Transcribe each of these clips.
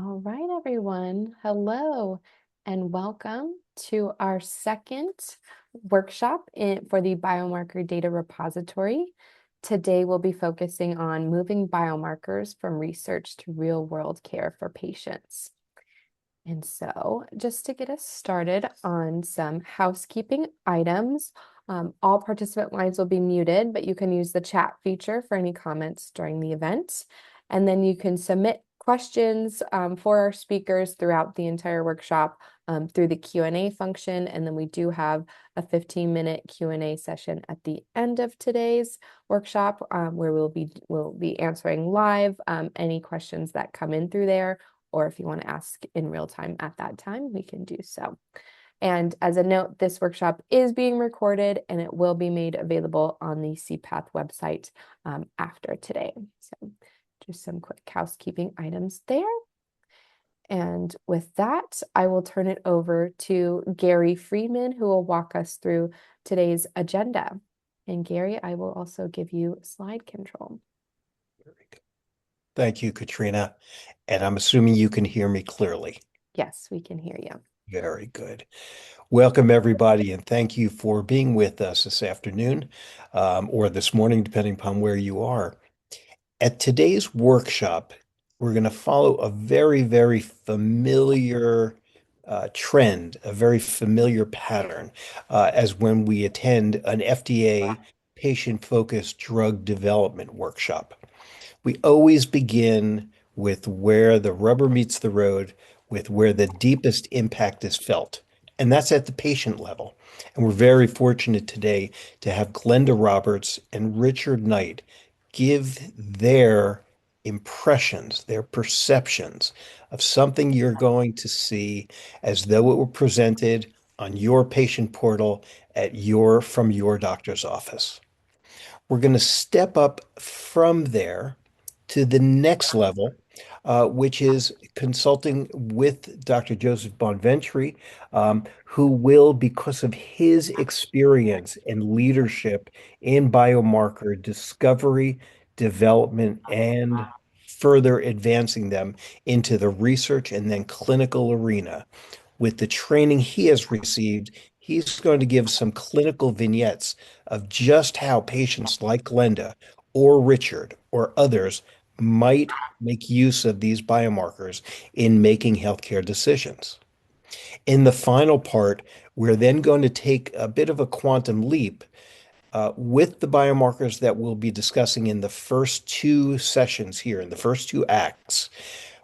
All right, everyone. Hello and welcome to our second workshop for the Biomarker Data Repository. Today, we'll be focusing on moving biomarkers from research to real-world care for patients. And so, just to get us started on some housekeeping items, all participant lines will be muted, but you can use the chat feature for any comments during the event. And then you can submit questions for our speakers throughout the entire workshop through the Q&A function. And then we do have a 15-minute Q&A session at the end of today's workshop where we'll be answering live any questions that come in through there, or if you want to ask in real time at that time, we can do so. And as a note, this workshop is being recorded and it will be made available on the CPATH website after today. So just some quick housekeeping items there. And with that, I will turn it over to Gary Friedman, who will walk us through today's agenda. And Gary, I will also give you slide control. Very good. Thank you, Katrina. And I'm assuming you can hear me clearly. Yes, we can hear you. Very good. Welcome, everybody, and thank you for being with us this afternoon or this morning, depending upon where you are. At today's workshop, we're going to follow a very, very familiar trend, a very familiar pattern, as when we attend an FDA patient-focused drug development workshop. We always begin with where the rubber meets the road, with where the deepest impact is felt, and that's at the patient level. And we're very fortunate today to have Glenda Roberts and Richard Knight give their impressions, their perceptions of something you're going to see as though it were presented on your patient portal from your doctor's office. We're going to step up from there to the next level, which is consulting with Dr. Joseph Bonventuri, who will, because of his experience and leadership in biomarker discovery, development, and further advancing them into the research and then clinical arena. With the training he has received, he's going to give some clinical vignettes of just how patients like Glenda or Richard or others might make use of these biomarkers in making healthcare decisions. In the final part, we're then going to take a bit of a quantum leap with the biomarkers that we'll be discussing in the first two sessions here, in the first two acts.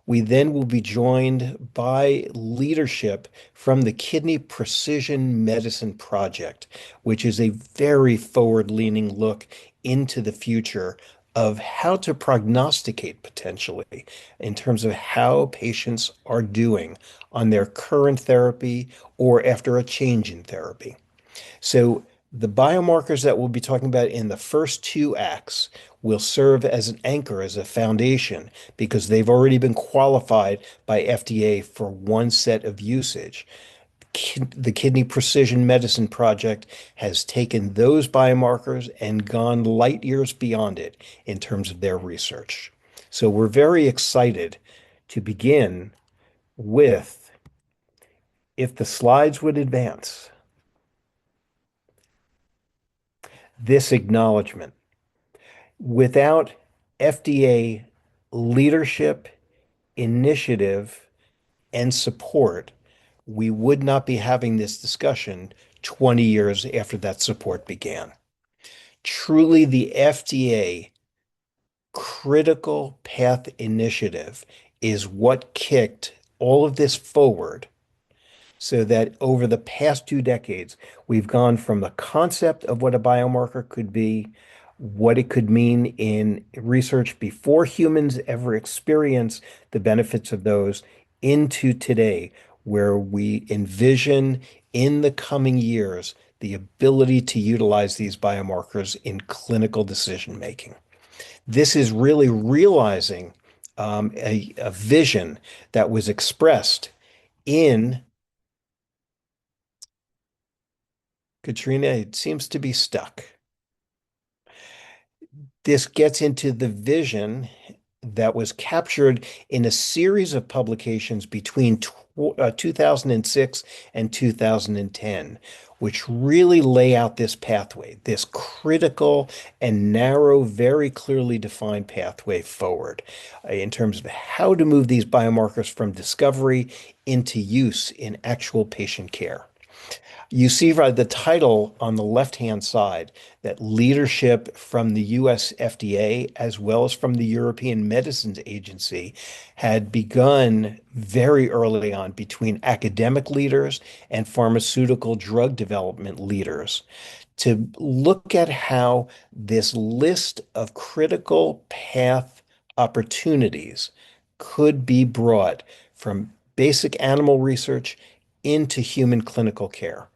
We then will be joined by leadership from the Kidney Precision Medicine Project, which is a very forward-leaning look into the future of how to prognosticate potentially in terms of how patients are doing on their current therapy or after a change in therapy. So the biomarkers that we'll be talking about in the first two acts will serve as an anchor, as a foundation, because they've already been qualified by FDA for one set of usage. The Kidney Precision Medicine Project has taken those biomarkers and gone light years beyond it in terms of their research. So we're very excited to begin with, if the slides would advance, this acknowledgement. Without FDA leadership, initiative, and support, we would not be having this discussion 20 years after that support began. Truly, the FDA critical path initiative is what kicked all of this forward so that over the past 2 decades, we've gone from the concept of what a biomarker could be, what it could mean in research before humans ever experience the benefits of those, into today, where we envision in the coming years the ability to utilize these biomarkers in clinical decision making. This is really realizing a vision that was expressed in Katrina, it seems to be stuck. This gets into the vision that was captured in a series of publications between 2006 and 2010, which really lay out this pathway, this critical and narrow, very clearly defined pathway forward in terms of how to move these biomarkers from discovery into use in actual patient care. You see right the title on the left-hand side that leadership from the US FDA as well as from the European Medicines Agency had begun very early on between academic leaders and pharmaceutical drug development leaders to look at how this list of critical path opportunities could be brought from basic animal research into human clinical care.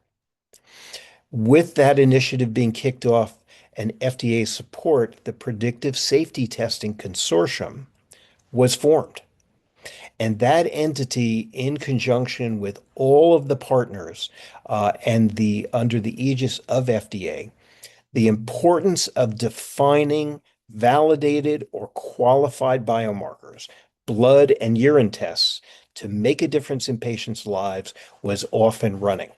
With that initiative being kicked off and FDA support, the Predictive Safety Testing Consortium was formed. And that entity, in conjunction with all of the partners and the under the aegis of FDA, the importance of defining validated or qualified biomarkers, blood and urine tests, to make a difference in patients' lives was off and running.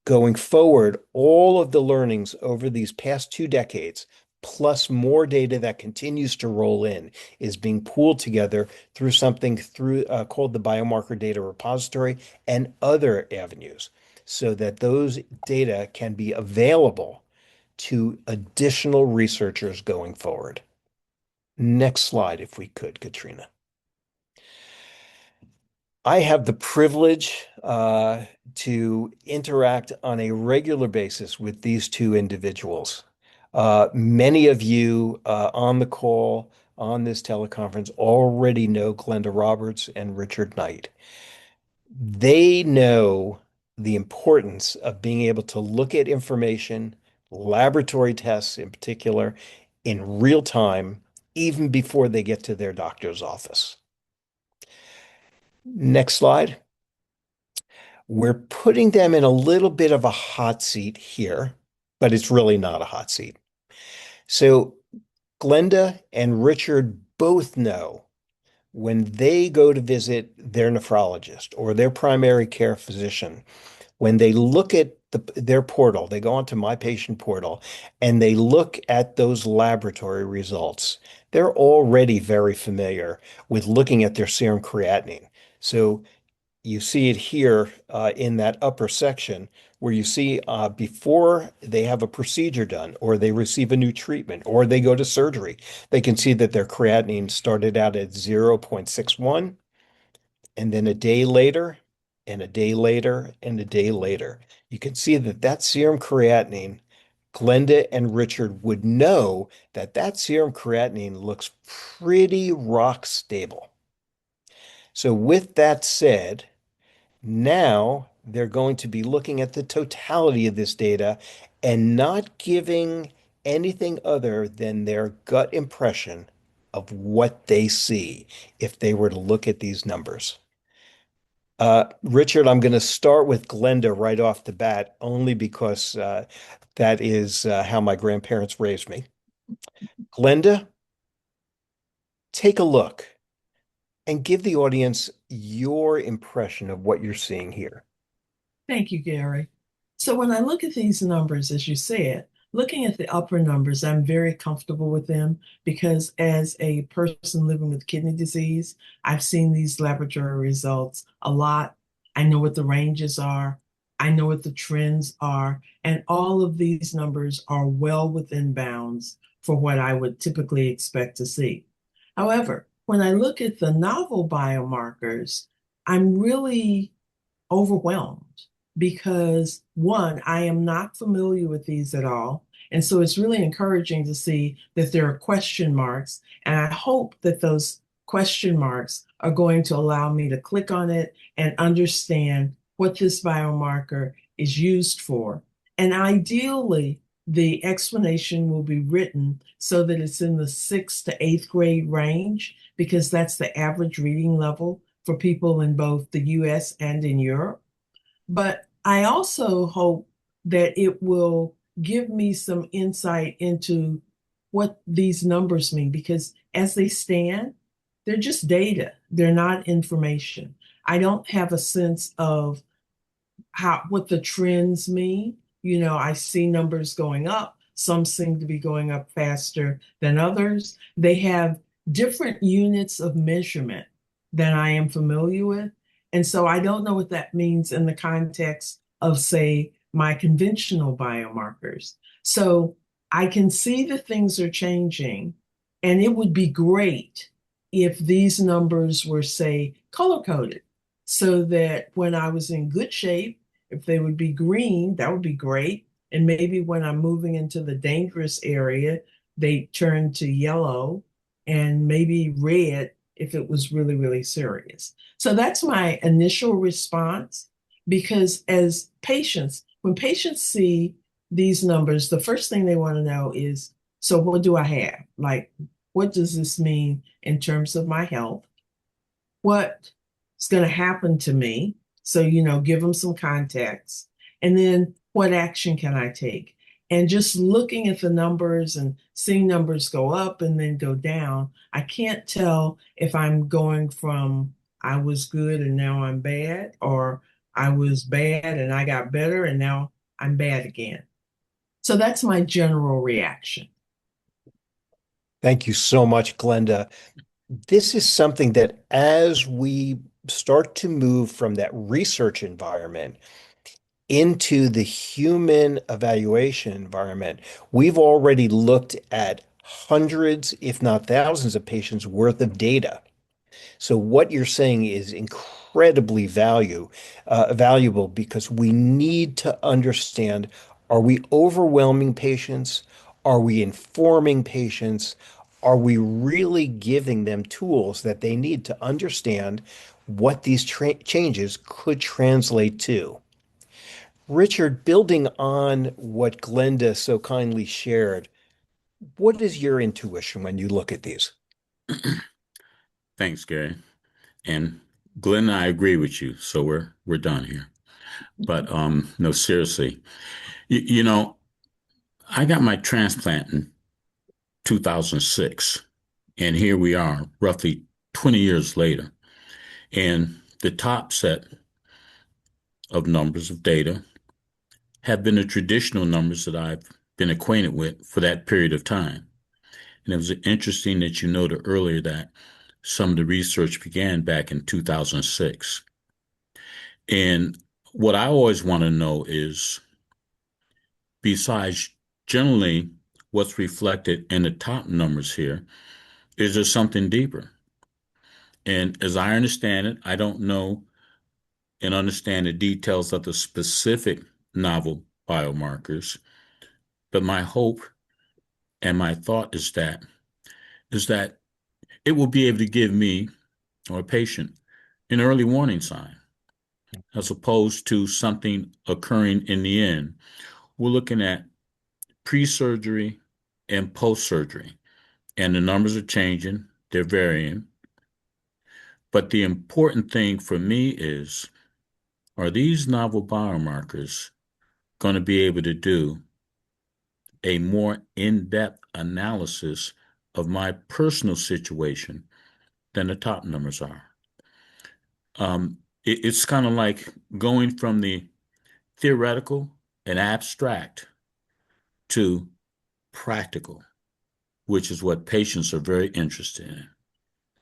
Going forward, all of the learnings over these past 2 decades, plus more data that continues to roll in, is being pooled together through something called the Biomarker Data Repository and other avenues, so that those data can be available to additional researchers going forward. Next slide, if we could, Katrina. I have the privilege to interact on a regular basis with these two individuals. Many of you on the call on this teleconference already know Glenda Roberts and Richard Knight. They know the importance of being able to look at information, laboratory tests in particular, in real time, even before they get to their doctor's office. Next slide. We're putting them in a little bit of a hot seat here, but it's really not a hot seat. So Glenda and Richard both know when they go to visit their nephrologist or their primary care physician, when they look at their portal, they go onto My Patient Portal and they look at those laboratory results, they're already very familiar with looking at their serum creatinine. So you see it here in that upper section where you see before they have a procedure done or they receive a new treatment or they go to surgery, they can see that their creatinine started out at 0.61 and then a day later and a day later and a day later. You can see that that serum creatinine, Glenda and Richard would know that that serum creatinine looks pretty rock stable. So with that said, now they're going to be looking at the totality of this data and not giving anything other than their gut impression of what they see if they were to look at these numbers. Richard, I'm going to start with Glenda right off the bat, only because that is how my grandparents raised me. Glenda, take a look and give the audience your impression of what you're seeing here. Thank you, Gary. So when I look at these numbers, as you said, looking at the upper numbers, I'm very comfortable with them because as a person living with kidney disease, I've seen these laboratory results a lot. I know what the ranges are. I know what the trends are. And all of these numbers are well within bounds for what I would typically expect to see. However, when I look at the novel biomarkers, I'm really overwhelmed because one, I am not familiar with these at all. And so it's really encouraging to see that there are question marks. And I hope that those question marks are going to allow me to click on it and understand what this biomarker is used for. And ideally, the explanation will be written so that it's in the 6th to 8th grade range, because that's the average reading level for people in both the US and in Europe. But I also hope that it will give me some insight into what these numbers mean, because as they stand, they're just data. They're not information. I don't have a sense of what the trends mean. I see numbers going up. Some seem to be going up faster than others. They have different units of measurement than I am familiar with. And so I don't know what that means in the context of, say, my conventional biomarkers. So I can see that things are changing, and it would be great if these numbers were, say, color coded so that when I was in good shape, if they would be green, that would be great. And maybe when I'm moving into the dangerous area, they turn to yellow and maybe red if it was really, really serious. So that's my initial response because as patients, when patients see these numbers, the first thing they want to know is, so what do I have? Like, what does this mean in terms of my health? What's going to happen to me? So, give them some context. And then what action can I take? And just looking at the numbers and seeing numbers go up and then go down, I can't tell if I'm going from I was good and now I'm bad, or I was bad and I got better and now I'm bad again. So that's my general reaction. Thank you so much, Glenda. This is something that as we start to move from that research environment into the human evaluation environment, we've already looked at hundreds, if not thousands of patients worth of data. So what you're saying is incredibly valuable because we need to understand, are we overwhelming patients? Are we informing patients? Are we really giving them tools that they need to understand what these changes could translate to? Richard, building on what Glenda so kindly shared, what is your intuition when you look at these? Thanks, Gary. And Glenn, I agree with you. So we're done here. But no, seriously, you know, I got my transplant in 2006, and here we are, roughly 20 years later. And the top set of numbers of data have been the traditional numbers that I've been acquainted with for that period of time. And it was interesting that you noted earlier that some of the research began back in 2006. And what I always want to know is, besides generally what's reflected in the top numbers here, is there something deeper? And as I understand it, I don't know and understand the details of the specific novel biomarkers, but my hope and my thought is that it will be able to give me or a patient an early warning sign as opposed to something occurring in the end. We're looking at pre-surgery and post-surgery, and the numbers are changing, they're varying. But the important thing for me is, are these novel biomarkers going to be able to do a more in-depth analysis of my personal situation than the top numbers are? It's kind of like going from the theoretical and abstract to practical, which is what patients are very interested in.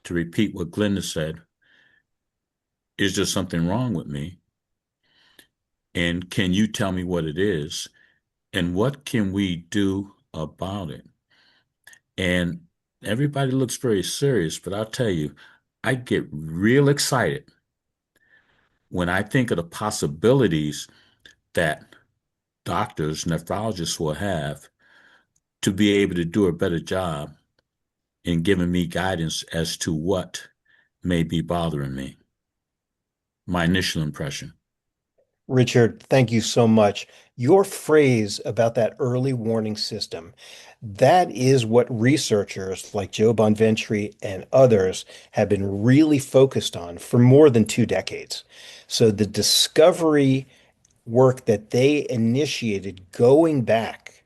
To repeat what Glenda said, is there something wrong with me? And can you tell me what it is? And what can we do about it? And everybody looks very serious, but I'll tell you, I get real excited when I think of the possibilities that doctors, nephrologists will have to be able to do a better job in giving me guidance as to what may be bothering me. My initial impression. Richard, thank you so much. Your phrase about that early warning system, that is what researchers like Joe Bonventuri and others have been really focused on for more than 2 decades. So the discovery work that they initiated going back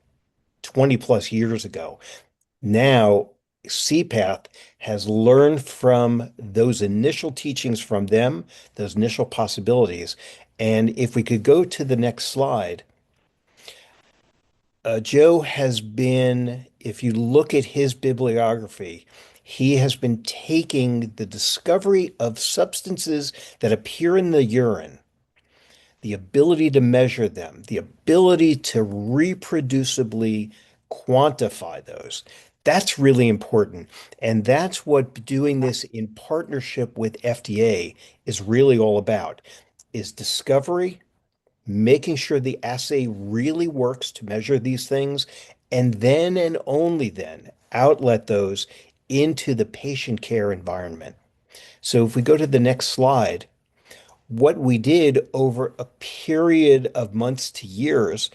20 plus years ago now CPATH has learned from those initial teachings from them, those initial possibilities. And if we could go to the next slide, Joe has been, if you look at his bibliography, he has been taking the discovery of substances that appear in the urine, the ability to measure them, the ability to reproducibly quantify those. That's really important. And that's what doing this in partnership with FDA is really all about, is discovery, making sure the assay really works to measure these things, and then and only then outlet those into the patient care environment. So if we go to the next slide, what we did over a period of months to years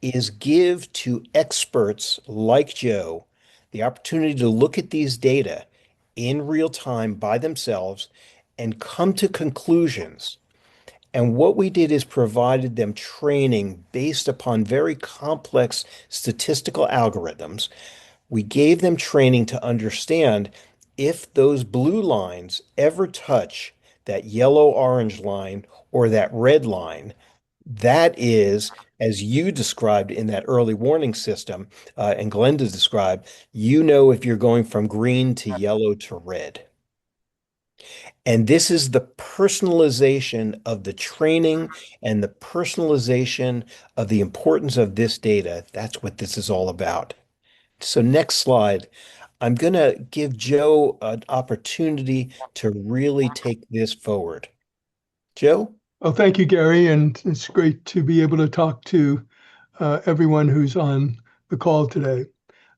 is give to experts like Joe the opportunity to look at these data in real time by themselves and come to conclusions. And what we did is provided them training based upon very complex statistical algorithms. We gave them training to understand if those blue lines ever touch that yellow-orange line or that red line, that is, as you described in that early warning system, and Glenda described, you know if you're going from green to yellow to red. And this is the personalization of the training and the personalization of the importance of this data. That's what this is all about. So next slide. I'm going to give Joe an opportunity to really take this forward. Joe? Well, thank you, Gary, and it's great to be able to talk to everyone who's on the call today.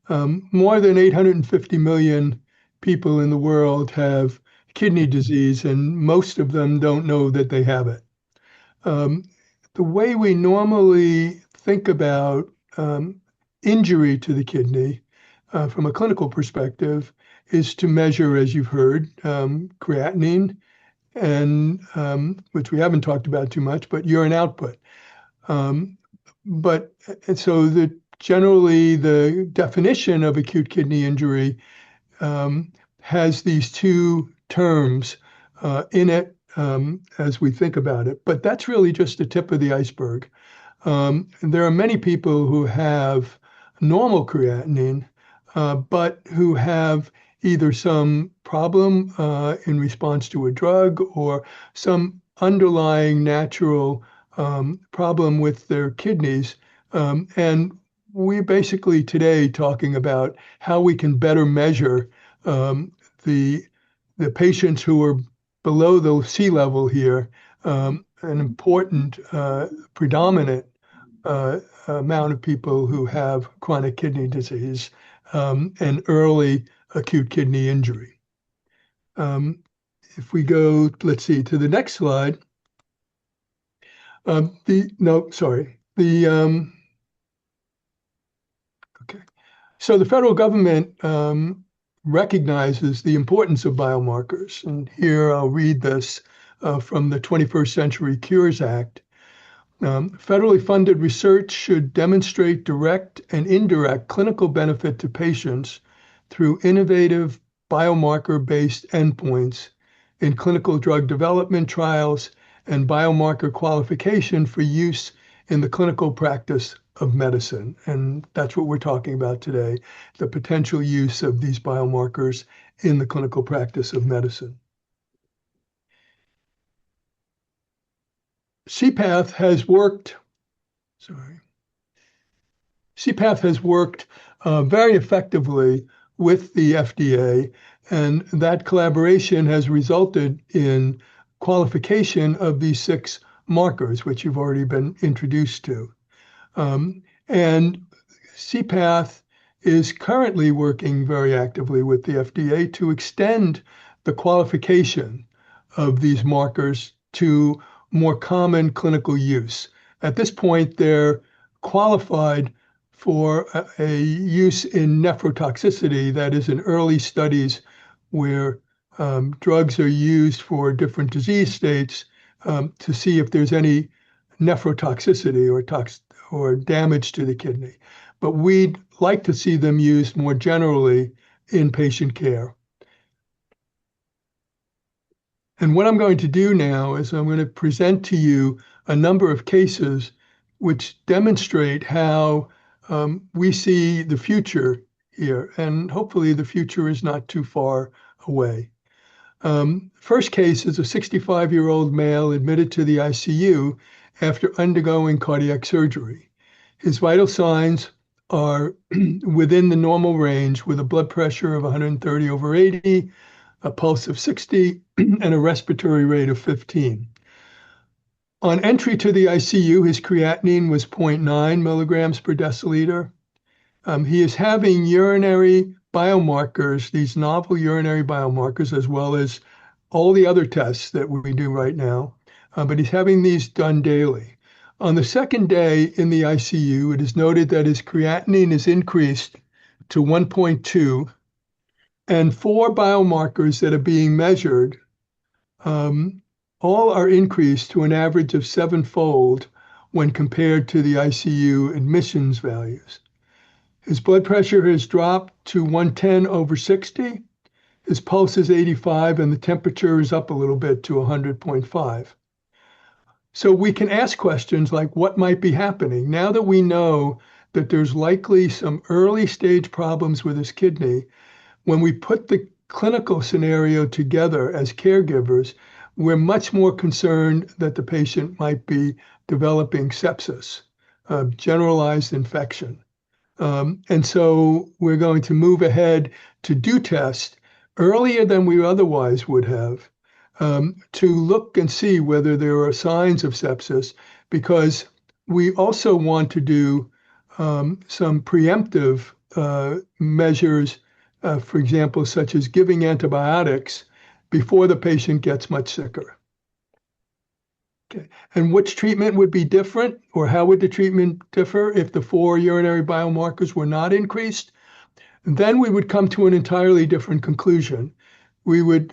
More than 850 million people in the world have kidney disease, and most of them don't know that they have it. The way we normally think about injury to the kidney from a clinical perspective is to measure, as you've heard, creatinine, and which we haven't talked about too much, but urine output. And so generally the definition of acute kidney injury has these two terms in it as we think about it, but that's really just the tip of the iceberg. There are many people who have normal creatinine, but who have either some problem in response to a drug or some underlying natural problem with their kidneys. And we're basically today talking about how we can better measure the patients who are below the sea level here, an important predominant amount of people who have chronic kidney disease and early acute kidney injury. If we go, let's see, to the next slide. Okay. So the federal government recognizes the importance of biomarkers. And here I'll read this from the 21st Century Cures Act. Federally funded research should demonstrate direct and indirect clinical benefit to patients through innovative biomarker-based endpoints in clinical drug development trials and biomarker qualification for use in the clinical practice of medicine. And that's what we're talking about today, the potential use of these biomarkers in the clinical practice of medicine. CPATH has worked very effectively with the FDA, and that collaboration has resulted in qualification of these 6 markers, which you've already been introduced to. And CPATH is currently working very actively with the FDA to extend the qualification of these markers to more common clinical use. At this point, they're qualified for a use in nephrotoxicity, that is in early studies where drugs are used for different disease states to see if there's any nephrotoxicity or damage to the kidney. But we'd like to see them used more generally in patient care. And what I'm going to do now is I'm going to present to you a number of cases which demonstrate how we see the future here, and hopefully the future is not too far away. First case is a 65-year-old male admitted to the ICU after undergoing cardiac surgery. His vital signs are within the normal range with a blood pressure of 130/80, a pulse of 60, and a respiratory rate of 15. On entry to the ICU, his creatinine was 0.9 milligrams per deciliter. He is having urinary biomarkers, these novel urinary biomarkers, as well as all the other tests that we do right now, but he's having these done daily. On the second day in the ICU, it is noted that his creatinine is increased to 1.2, and 4 biomarkers that are being measured, all are increased to an average of 7-fold when compared to the ICU admissions values. His blood pressure has dropped to 110/60. His pulse is 85, and the temperature is up a little bit to 100.5. So we can ask questions like, what might be happening? Now that we know that there's likely some early stage problems with his kidney, when we put the clinical scenario together as caregivers, we're much more concerned that the patient might be developing sepsis, generalized infection. And so we're going to move ahead to do tests earlier than we otherwise would have, to look and see whether there are signs of sepsis, because we also want to do some preemptive measures, for example, such as giving antibiotics before the patient gets much sicker. Okay. And which treatment would be different, or how would the treatment differ if the 4 urinary biomarkers were not increased? And then we would come to an entirely different conclusion. We would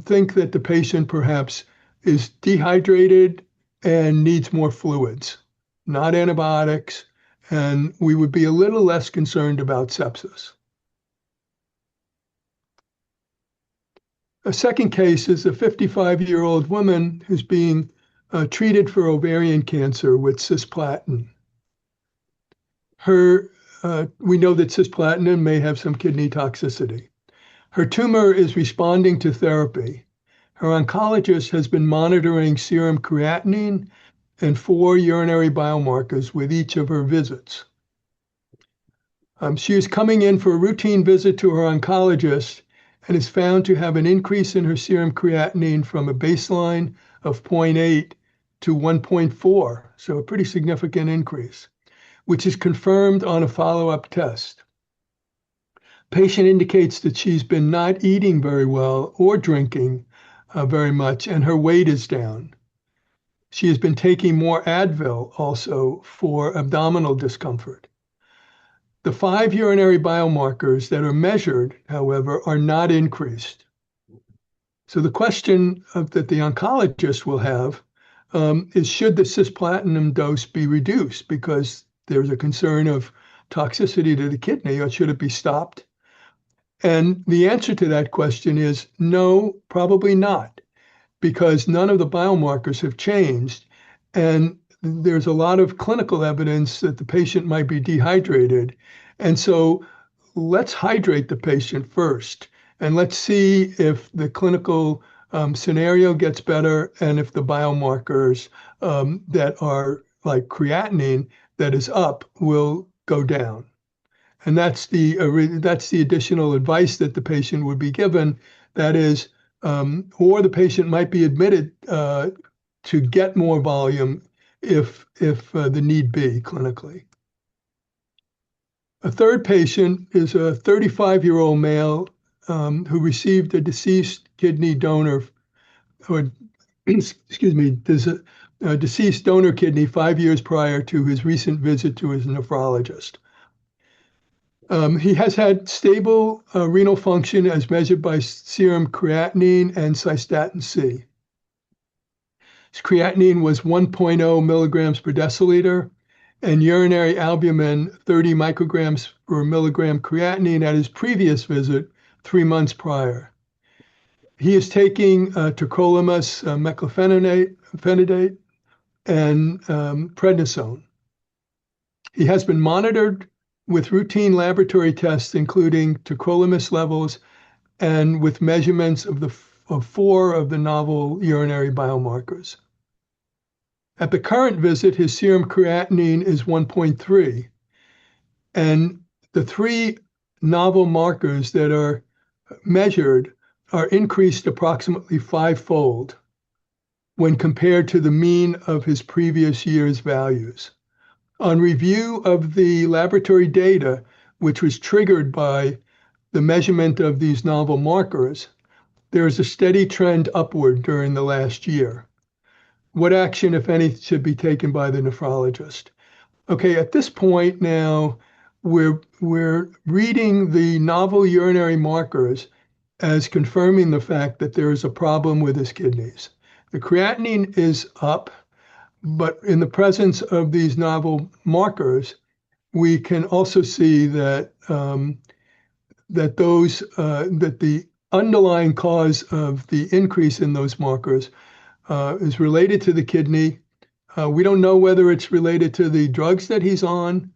think that the patient perhaps is dehydrated and needs more fluids, not antibiotics, and we would be a little less concerned about sepsis. A second case is a 55-year-old woman who's being treated for ovarian cancer with cisplatin. We know that cisplatin may have some kidney toxicity. Her tumor is responding to therapy. Her oncologist has been monitoring serum creatinine and 4 urinary biomarkers with each of her visits. She is coming in for a routine visit to her oncologist and is found to have an increase in her serum creatinine from a baseline of 0.8 to 1.4, so a pretty significant increase, which is confirmed on a follow-up test. Patient indicates that she's been not eating very well or drinking very much, and her weight is down. She has been taking more Advil also for abdominal discomfort. The 5 urinary biomarkers that are measured, however, are not increased. So the question that the oncologist will have is, should the cisplatin dose be reduced because there's a concern of toxicity to the kidney, or should it be stopped? And the answer to that question is no, probably not, because none of the biomarkers have changed, and there's a lot of clinical evidence that the patient might be dehydrated. And so let's hydrate the patient first, and let's see if the clinical scenario gets better and if the biomarkers that are like creatinine that is up will go down. And that's the additional advice that the patient would be given. That is, or the patient might be admitted to get more volume if the need be clinically. A third patient is a 35-year-old male who received a deceased kidney donor, or excuse me, a deceased donor kidney 5 years prior to his recent visit to his nephrologist. He has had stable renal function as measured by serum creatinine and cystatin C. His creatinine was 1.0 milligrams per deciliter, and urinary albumin 30 micrograms per milligram creatinine at his previous visit 3 months prior. He is taking tacrolimus, meclofenadate, and prednisone. He has been monitored with routine laboratory tests, including tacrolimus levels and with measurements of 4 of the novel urinary biomarkers. At the current visit, his serum creatinine is 1.3, and the 3 novel markers that are measured are increased approximately 5-fold when compared to the mean of his previous year's values. On review of the laboratory data, which was triggered by the measurement of these novel markers, there is a steady trend upward during the last year. What action, if any, should be taken by the nephrologist? Okay, at this point now, we're reading the novel urinary markers as confirming the fact that there is a problem with his kidneys. The creatinine is up, but in the presence of these novel markers, we can also see that that the underlying cause of the increase in those markers is related to the kidney. We don't know whether it's related to the drugs that he's on,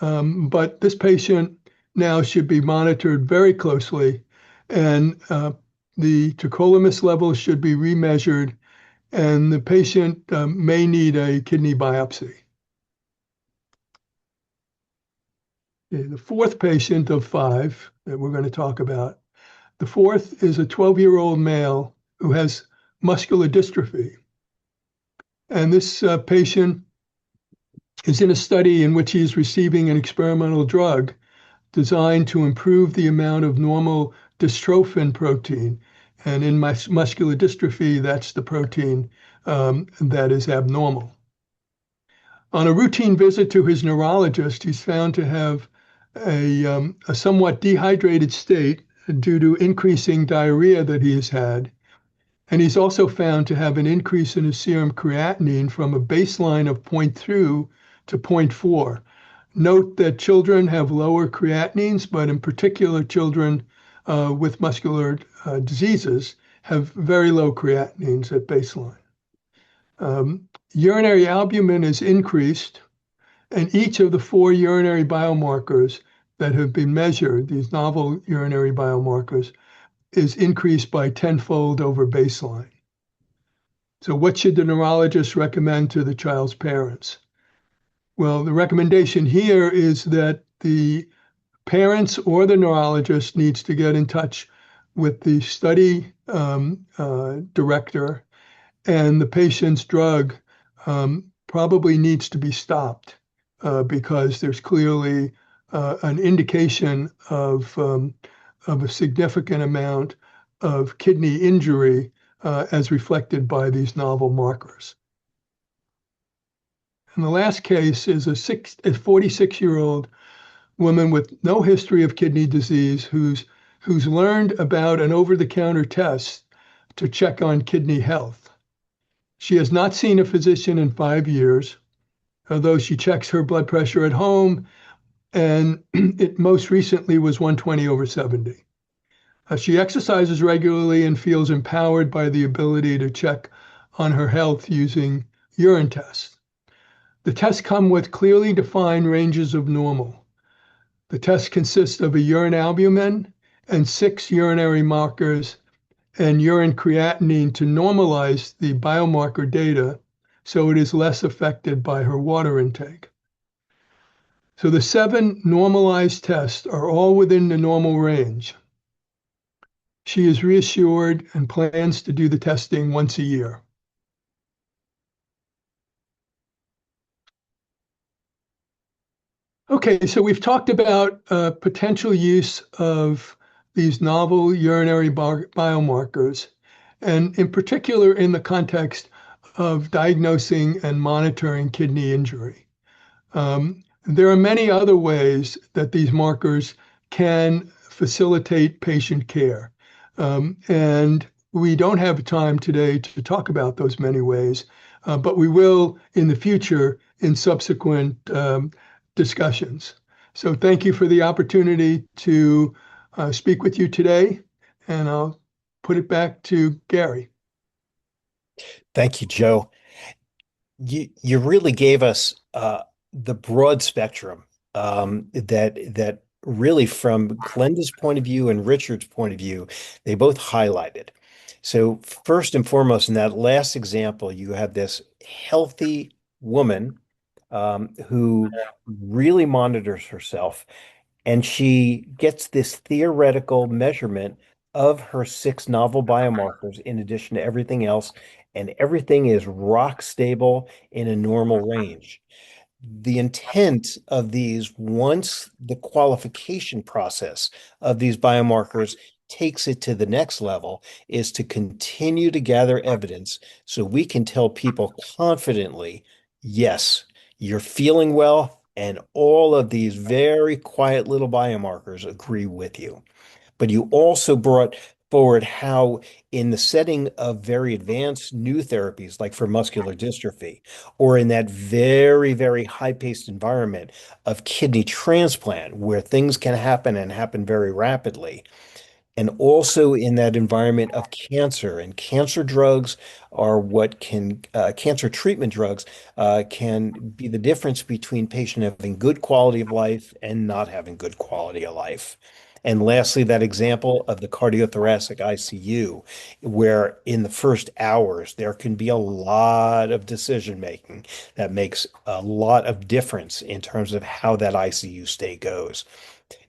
but this patient now should be monitored very closely, and the tacrolimus levels should be remeasured, and the patient may need a kidney biopsy. Okay, the 4th patient of 5 that we're going to talk about, the 4th is a 12-year-old male who has muscular dystrophy. And this patient is in a study in which he is receiving an experimental drug designed to improve the amount of normal dystrophin protein. And in muscular dystrophy, that's the protein that is abnormal. On a routine visit to his neurologist, he's found to have a somewhat dehydrated state due to increasing diarrhea that he has had. And he's also found to have an increase in his serum creatinine from a baseline of 0.2 to 0.4. Note that children have lower creatinines, but in particular, children with muscular diseases have very low creatinines at baseline. Urinary albumin is increased, and each of the 4 urinary biomarkers that have been measured, these novel urinary biomarkers, is increased by 10-fold over baseline. So what should the neurologist recommend to the child's parents? Well, the recommendation here is that the parents or the neurologist needs to get in touch with the study director, and the patient's drug probably needs to be stopped because there's clearly an indication of a significant amount of kidney injury as reflected by these novel markers. And the last case is a 46-year-old woman with no history of kidney disease who's learned about an over-the-counter test to check on kidney health. She has not seen a physician in 5 years, although she checks her blood pressure at home, and it most recently was 120/70. She exercises regularly and feels empowered by the ability to check on her health using urine tests. The tests come with clearly defined ranges of normal. The test consists of a urine albumin and 6 urinary markers and urine creatinine to normalize the biomarker data so it is less affected by her water intake. So the 7 normalized tests are all within the normal range. She is reassured and plans to do the testing once a year. Okay, so we've talked about potential use of these novel urinary biomarkers, and in particular in the context of diagnosing and monitoring kidney injury. There are many other ways that these markers can facilitate patient care. And we don't have time today to talk about those many ways, but we will in the future in subsequent discussions. So thank you for the opportunity to speak with you today, and I'll put it back to Gary. Thank you, Joe. You really gave us the broad spectrum that really, from Glenda's point of view and Richard's point of view, they both highlighted. So first and foremost, in that last example, you have this healthy woman who really monitors herself, and she gets this theoretical measurement of her 6 novel biomarkers in addition to everything else, and everything is rock stable in a normal range. The intent of these, once the qualification process of these biomarkers takes it to the next level, is to continue to gather evidence so we can tell people confidently, yes, you're feeling well, and all of these very quiet little biomarkers agree with you. But you also brought forward how, in the setting of very advanced new therapies, like for muscular dystrophy, or in that very, very high-paced environment of kidney transplant, where things can happen and happen very rapidly, and also in that environment of cancer. And cancer drugs are what can, cancer treatment drugs can be the difference between patient having good quality of life and not having good quality of life. And lastly, that example of the cardiothoracic ICU, where in the first hours there can be a lot of decision making that makes a lot of difference in terms of how that ICU stay goes.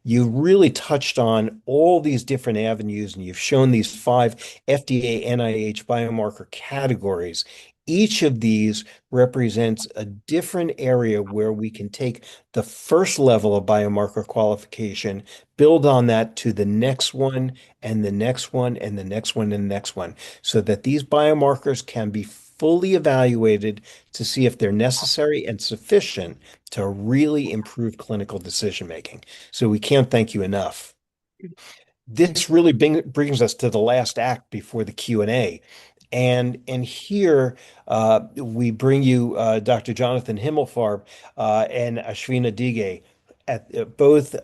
You really touched on all these different avenues, and you've shown these 5 FDA NIH biomarker categories. Each of these represents a different area where we can take the first level of biomarker qualification, build on that to the next one, and the next one, and the next one, and the next one, so that these biomarkers can be fully evaluated to see if they're necessary and sufficient to really improve clinical decision making. So we can't thank you enough. This really brings us to the last act before the Q&A. And here we bring you Dr. Jonathan Himmelfarb and Ashvina Dige, at both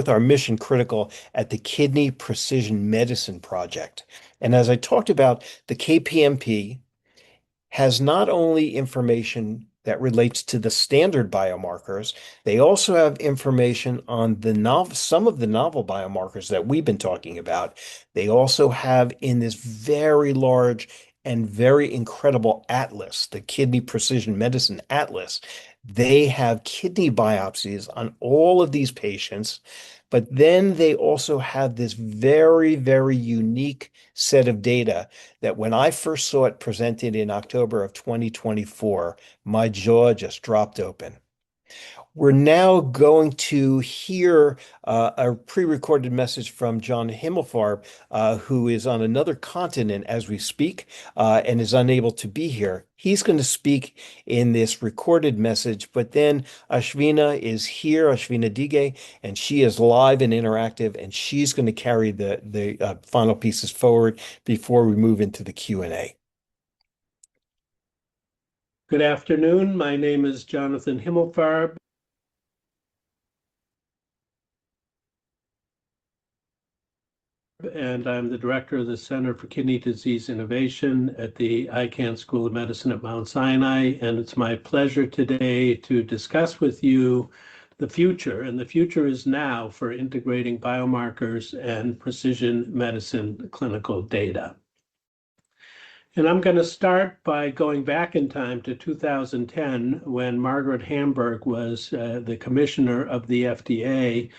are mission critical at the Kidney Precision Medicine Project. And as I talked about, the KPMP has not only information that relates to the standard biomarkers, they also have information on some of the novel biomarkers that we've been talking about. They also have, in this very large and very incredible atlas, the Kidney Precision Medicine Atlas, they have kidney biopsies on all of these patients. But then they also have this very, very unique set of data that, when I first saw it presented in October of 2024, my jaw just dropped open. We're now going to hear a pre-recorded message from John Himmelfarb, who is on another continent as we speak and is unable to be here. He's going to speak in this recorded message, but then Ashvina is here, Ashvina Dige, and she is live and interactive, and she's going to carry the final pieces forward before we move into the Q&A. Good afternoon. My name is Jonathan Himmelfarb. And I'm the director of the Center for Kidney Disease Innovation at the Icahn School of Medicine at Mount Sinai. And it's my pleasure today to discuss with you the future. And the future is now for integrating biomarkers and precision medicine clinical data. And I'm going to start by going back in time to 2010, when Margaret Hamburg was the commissioner of the FDA.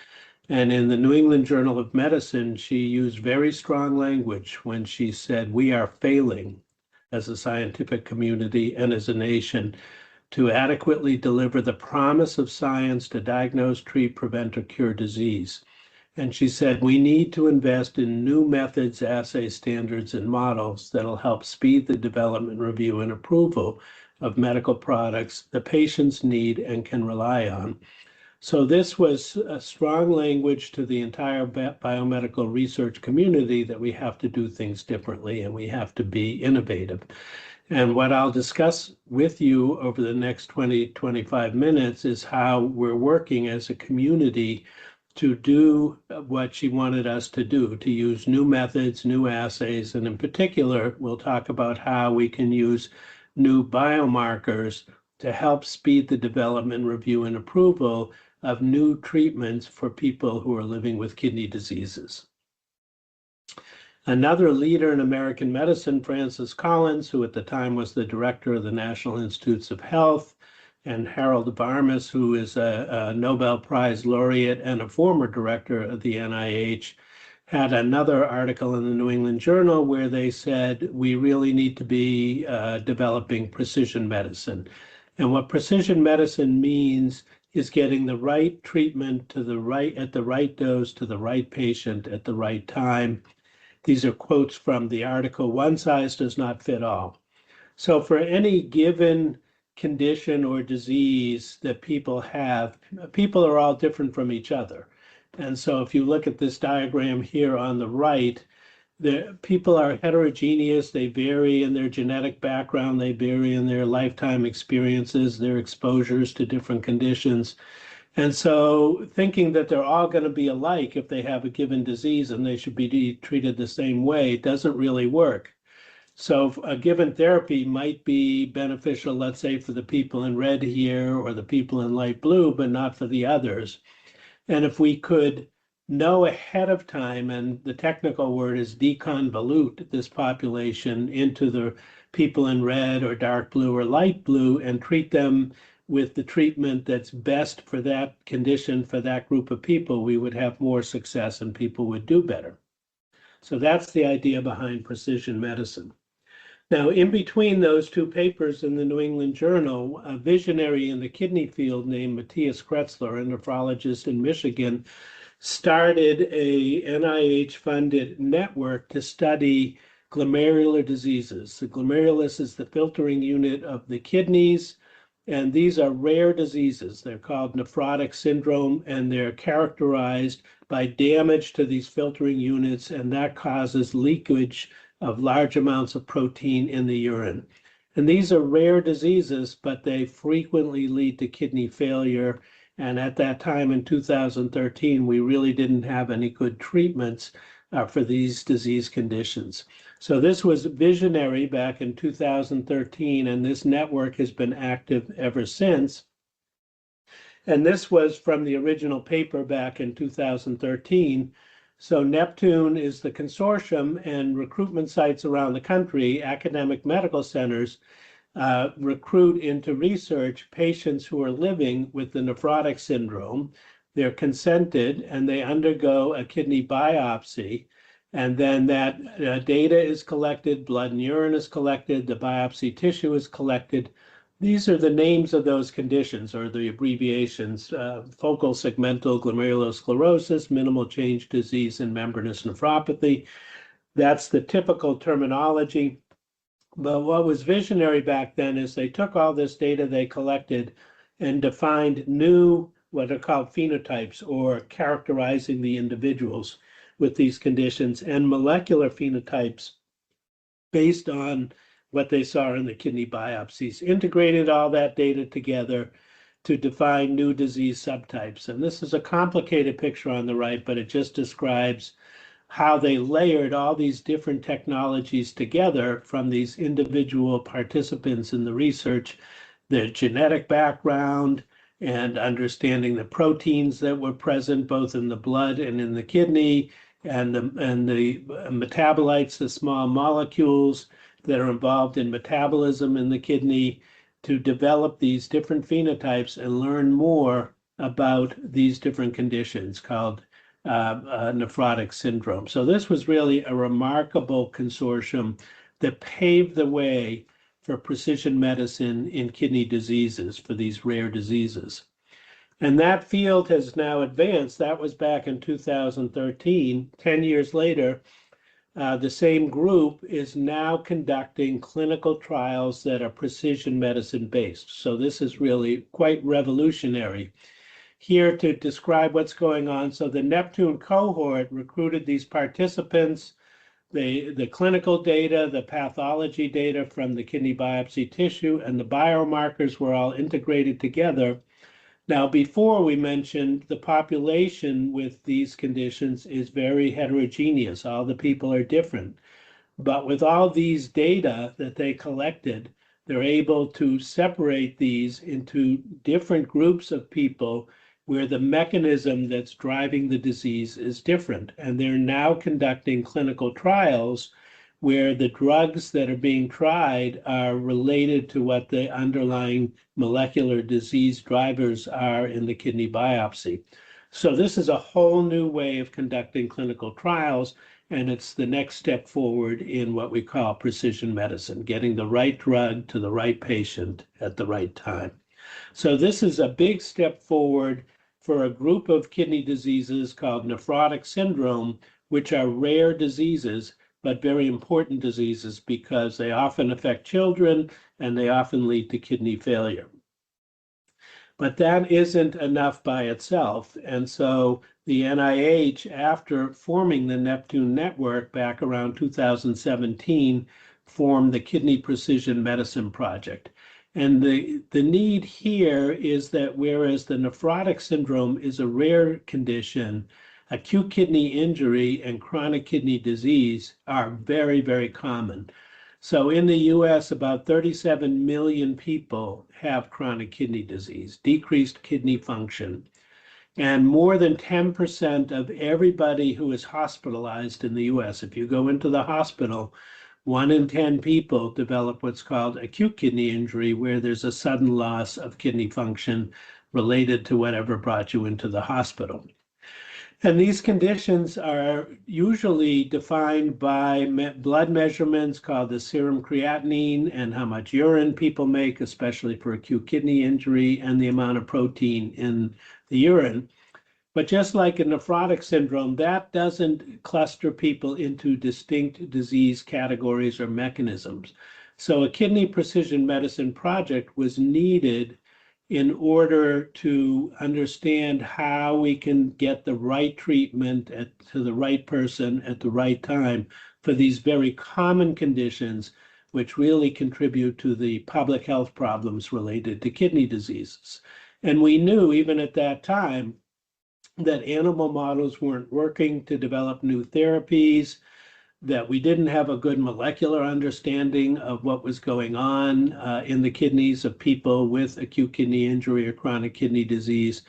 And in the New England Journal of Medicine, she used very strong language when she said, we are failing as a scientific community and as a nation to adequately deliver the promise of science to diagnose, treat, prevent, or cure disease. And she said, we need to invest in new methods, assay standards, and models that'll help speed the development, review, and approval of medical products the patients need and can rely on. So this was a strong language to the entire biomedical research community that we have to do things differently and we have to be innovative. And what I'll discuss with you over the next 20, 25 minutes is how we're working as a community to do what she wanted us to do, to use new methods, new assays, and in particular, we'll talk about how we can use new biomarkers to help speed the development, review, and approval of new treatments for people who are living with kidney diseases. Another leader in American medicine, Francis Collins, who at the time was the director of the National Institutes of Health, and Harold Varmus, who is a Nobel Prize laureate and a former director of the NIH, had another article in the New England Journal where they said, we really need to be developing precision medicine. And what precision medicine means is getting the right treatment to the right, at the right dose, to the right patient at the right time. These are quotes from the article, one size does not fit all. So for any given condition or disease that people have, people are all different from each other. And so if you look at this diagram here on the right, the people are heterogeneous. They vary in their genetic background. They vary in their lifetime experiences, their exposures to different conditions. And so thinking that they're all going to be alike if they have a given disease and they should be treated the same way doesn't really work. So a given therapy might be beneficial, let's say, for the people in red here or the people in light blue, but not for the others. And if we could know ahead of time, and the technical word is deconvolute this population into the people in red or dark blue or light blue and treat them with the treatment that's best for that condition, for that group of people, we would have more success and people would do better. So that's the idea behind precision medicine. Now, in between those two papers in the New England Journal, a visionary in the kidney field named Matthias Kretzler, a nephrologist in Michigan, started a NIH-funded network to study glomerular diseases. The glomerulus is the filtering unit of the kidneys, and these are rare diseases. They're called nephrotic syndrome, and they're characterized by damage to these filtering units, and that causes leakage of large amounts of protein in the urine. And these are rare diseases, but they frequently lead to kidney failure. And at that time in 2013, we really didn't have any good treatments for these disease conditions. So this was visionary back in 2013, and this network has been active ever since. And this was from the original paper back in 2013. So Neptune is the consortium, and recruitment sites around the country, academic medical centers, recruit into research patients who are living with the nephrotic syndrome. They're consented and they undergo a kidney biopsy. And then that data is collected, blood and urine is collected, the biopsy tissue is collected. These are the names of those conditions, or the abbreviations: focal segmental glomerulosclerosis, minimal change disease, and membranous nephropathy. That's the typical terminology. But what was visionary back then is they took all this data they collected and defined new, what are called phenotypes, or characterizing the individuals with these conditions, and molecular phenotypes based on what they saw in the kidney biopsies, integrated all that data together to define new disease subtypes. And this is a complicated picture on the right, but it just describes how they layered all these different technologies together from these individual participants in the research, their genetic background, and understanding the proteins that were present both in the blood and in the kidney, and the metabolites, the small molecules that are involved in metabolism in the kidney, to develop these different phenotypes and learn more about these different conditions called nephrotic syndrome. So this was really a remarkable consortium that paved the way for precision medicine in kidney diseases, for these rare diseases. And that field has now advanced. That was back in 2013. 10 years later, the same group is now conducting clinical trials that are precision medicine based. So this is really quite revolutionary. Here to describe what's going on. So the Neptune cohort recruited these participants, the clinical data, the pathology data from the kidney biopsy tissue, and the biomarkers were all integrated together Now, before we mentioned the population with these conditions is very heterogeneous. All the people are different. But with all these data that they collected, they're able to separate these into different groups of people where the mechanism that's driving the disease is different. And they're now conducting clinical trials where the drugs that are being tried are related to what the underlying molecular disease drivers are in the kidney biopsy. So this is a whole new way of conducting clinical trials, and it's the next step forward in what we call precision medicine, getting the right drug to the right patient at the right time. So this is a big step forward for a group of kidney diseases called nephrotic syndrome, which are rare diseases, but very important diseases because they often affect children and they often lead to kidney failure. But that isn't enough by itself. And so the NIH, after forming the Neptune Network back around 2017, formed the Kidney Precision Medicine Project. And the need here is that whereas the nephrotic syndrome is a rare condition, acute kidney injury and chronic kidney disease are very, very common. So in the US, about 37 million people have chronic kidney disease, decreased kidney function. And more than 10% of everybody who is hospitalized in the US, if you go into the hospital, 1 in 10 people develop what's called acute kidney injury, where there's a sudden loss of kidney function related to whatever brought you into the hospital. And these conditions are usually defined by blood measurements called the serum creatinine and how much urine people make, especially for acute kidney injury, and the amount of protein in the urine. But just like in nephrotic syndrome, that doesn't cluster people into distinct disease categories or mechanisms. So a kidney precision medicine project was needed in order to understand how we can get the right treatment to the right person at the right time for these very common conditions, which really contribute to the public health problems related to kidney diseases. And we knew even at that time that animal models weren't working to develop new therapies, that we didn't have a good molecular understanding of what was going on in the kidneys of people with acute kidney injury or chronic kidney disease.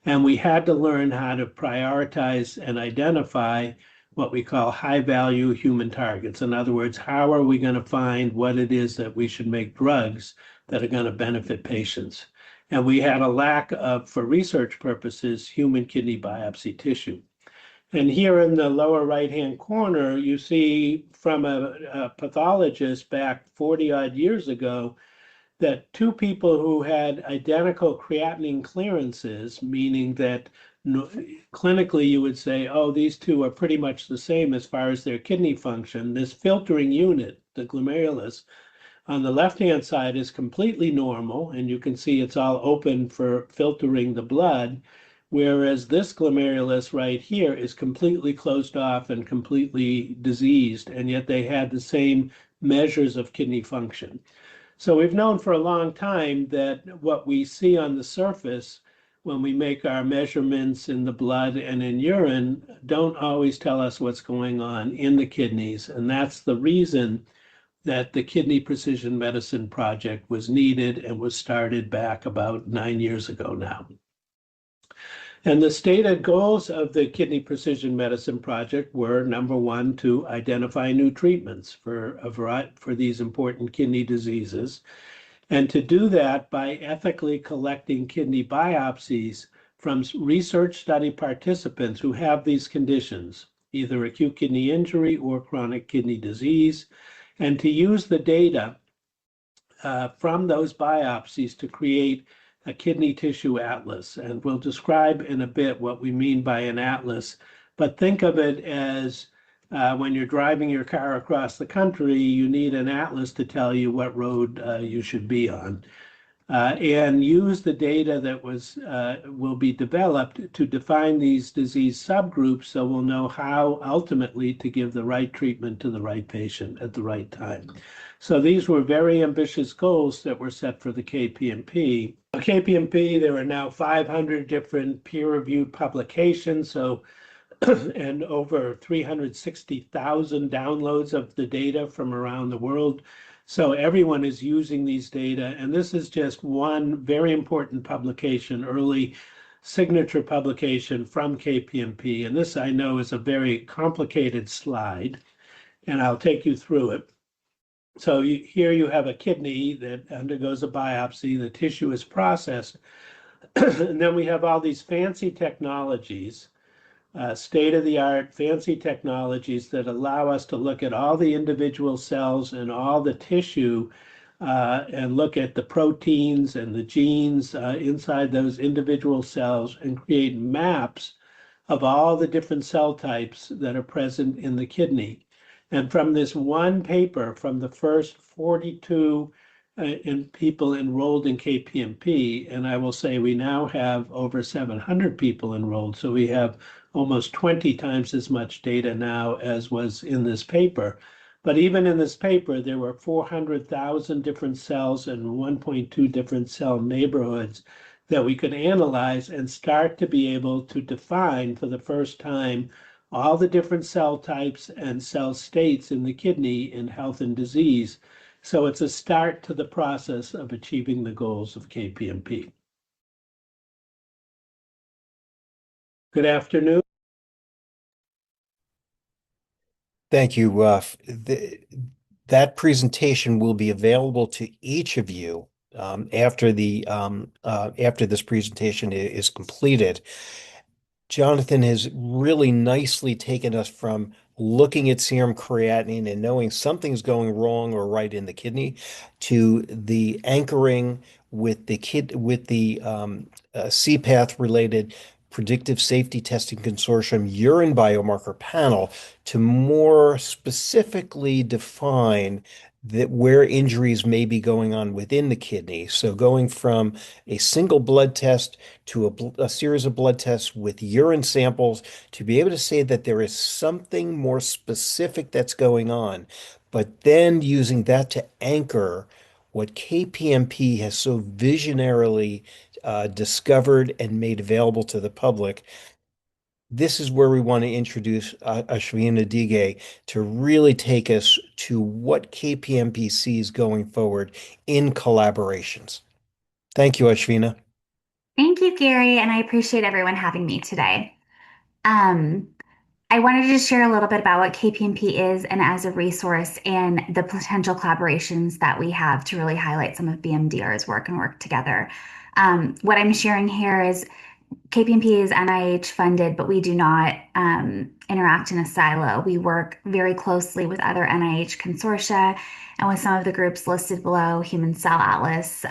And we had to learn how to prioritize and identify what we call high-value human targets. In other words, how are we going to find what it is that we should make drugs that are going to benefit patients? And we had a lack of, for research purposes, human kidney biopsy tissue. And here in the lower right-hand corner, you see from a pathologist back 40-odd years ago that 2 people who had identical creatinine clearances, meaning that clinically you would say, oh, these 2 are pretty much the same as far as their kidney function. This filtering unit, the glomerulus, on the left-hand side is completely normal, and you can see it's all open for filtering the blood, whereas this glomerulus right here is completely closed off and completely diseased, and yet they had the same measures of kidney function. So we've known for a long time that what we see on the surface when we make our measurements in the blood and in urine don't always tell us what's going on in the kidneys, and that's the reason that the Kidney Precision Medicine Project was needed and was started back about 9 years ago now. And the stated goals of the Kidney Precision Medicine Project were, number 1, to identify new treatments for these important kidney diseases, and to do that by ethically collecting kidney biopsies from research study participants who have these conditions, either acute kidney injury or chronic kidney disease, and to use the data from those biopsies to create a kidney tissue atlas. And we'll describe in a bit what we mean by an atlas, but think of it as when you're driving your car across the country, you need an atlas to tell you what road you should be on. And use the data that will be developed to define these disease subgroups, so we'll know how ultimately to give the right treatment to the right patient at the right time. So these were very ambitious goals that were set for the KPMP. KPMP, there are now 500 different peer-reviewed publications, and over 360,000 downloads of the data from around the world. So everyone is using these data, and this is just one very important publication, early signature publication from KPMP. And this, I know, is a very complicated slide, and I'll take you through it. So here you have a kidney that undergoes a biopsy, the tissue is processed, and then we have all these fancy technologies, state-of-the-art fancy technologies that allow us to look at all the individual cells and all the tissue, and look at the proteins and the genes inside those individual cells and create maps of all the different cell types that are present in the kidney. And from this one paper, from the first 42 people enrolled in KPMP, and I will say we now have over 700 people enrolled, so we have almost 20 times as much data now as was in this paper. But even in this paper, there were 400,000 different cells and 1.2 different cell neighborhoods that we could analyze and start to be able to define for the first time all the different cell types and cell states in the kidney in health and disease. So it's a start to the process of achieving the goals of KPMP. Good afternoon. Thank you. That presentation will be available to each of you after this presentation is completed. Jonathan has really nicely taken us from looking at serum creatinine and knowing something's going wrong or right in the kidney to the anchoring with the CPATH related predictive safety testing consortium urine biomarker panel to more specifically define that where injuries may be going on within the kidney. So going from a single blood test to a series of blood tests with urine samples to be able to say that there is something more specific that's going on, but then using that to anchor what KPMP has so visionarily discovered and made available to the public. This is where we want to introduce Ashwina Dige to really take us to what KPMP sees going forward in collaborations. Thank you, Ashwina. Thank you, Gary, and I appreciate everyone having me today. I wanted to just share a little bit about what KPMP is and as a resource and the potential collaborations that we have to really highlight some of BmDR's work and work together. What I'm sharing here is KPMP is NIH funded, but we do not interact in a silo. We work very closely with other NIH consortia and with some of the groups listed below, Human Cell Atlas,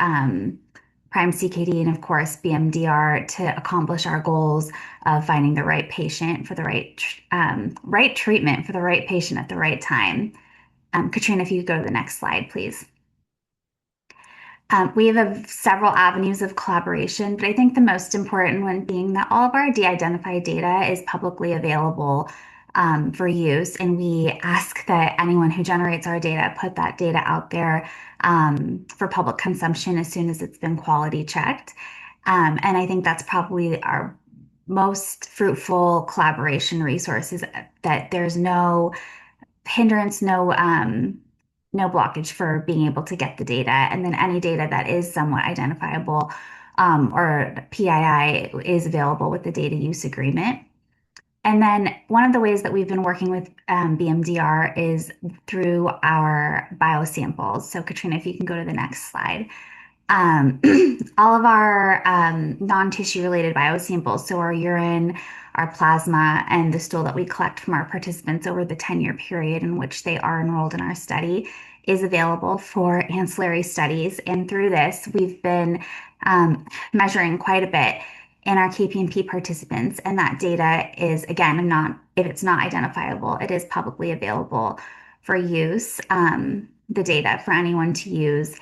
Prime CKD, and of course, BmDR to accomplish our goals of finding the right patient for the right treatment for the right patient at the right time. Katrina, if you could go to the next slide, please. We have several avenues of collaboration, but I think the most important one being that all of our de-identified data is publicly available for use, and we ask that anyone who generates our data put that data out there for public consumption as soon as it's been quality checked. And I think that's probably our most fruitful collaboration resources, that there's no hindrance, no blockage for being able to get the data. And then any data that is somewhat identifiable or PII is available with the data use agreement. And then one of the ways that we've been working with BmDR is through our biosamples. So Katrina, if you can go to the next slide. All of our non-tissue related biosamples, so our urine, our plasma, and the stool that we collect from our participants over the 10-year period in which they are enrolled in our study, is available for ancillary studies. And through this, we've been measuring quite a bit in our KPMP participants. And that data is, again, if it's not identifiable, it is publicly available for use, the data for anyone to use.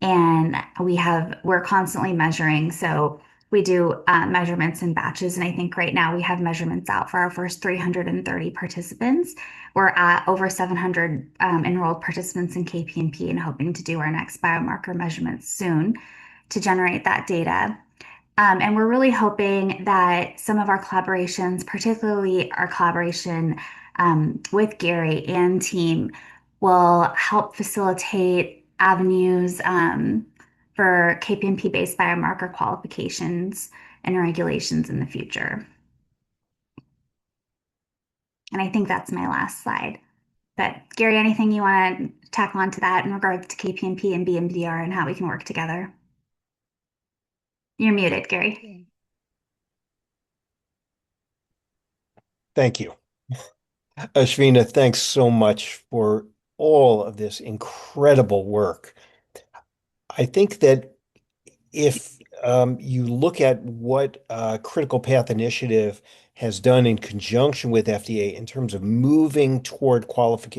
And we're constantly measuring. So we do measurements in batches. And I think right now we have measurements out for our first 330 participants. We're at over 700 enrolled participants in KPMP and hoping to do our next biomarker measurements soon. to generate that data. And we're really hoping that some of our collaborations, particularly our collaboration with Gary and team, will help facilitate avenues for KPMP-based biomarker qualifications and regulations in the future. And I think that's my last slide. But Gary, anything you want to tack on to that in regards to KPMP and BmDR and how we can work together? You're muted, Gary. Thank you. Ashvina, thanks so much for all of this incredible work. I think that if you look at what Critical Path Initiative has done in conjunction with FDA in terms of moving toward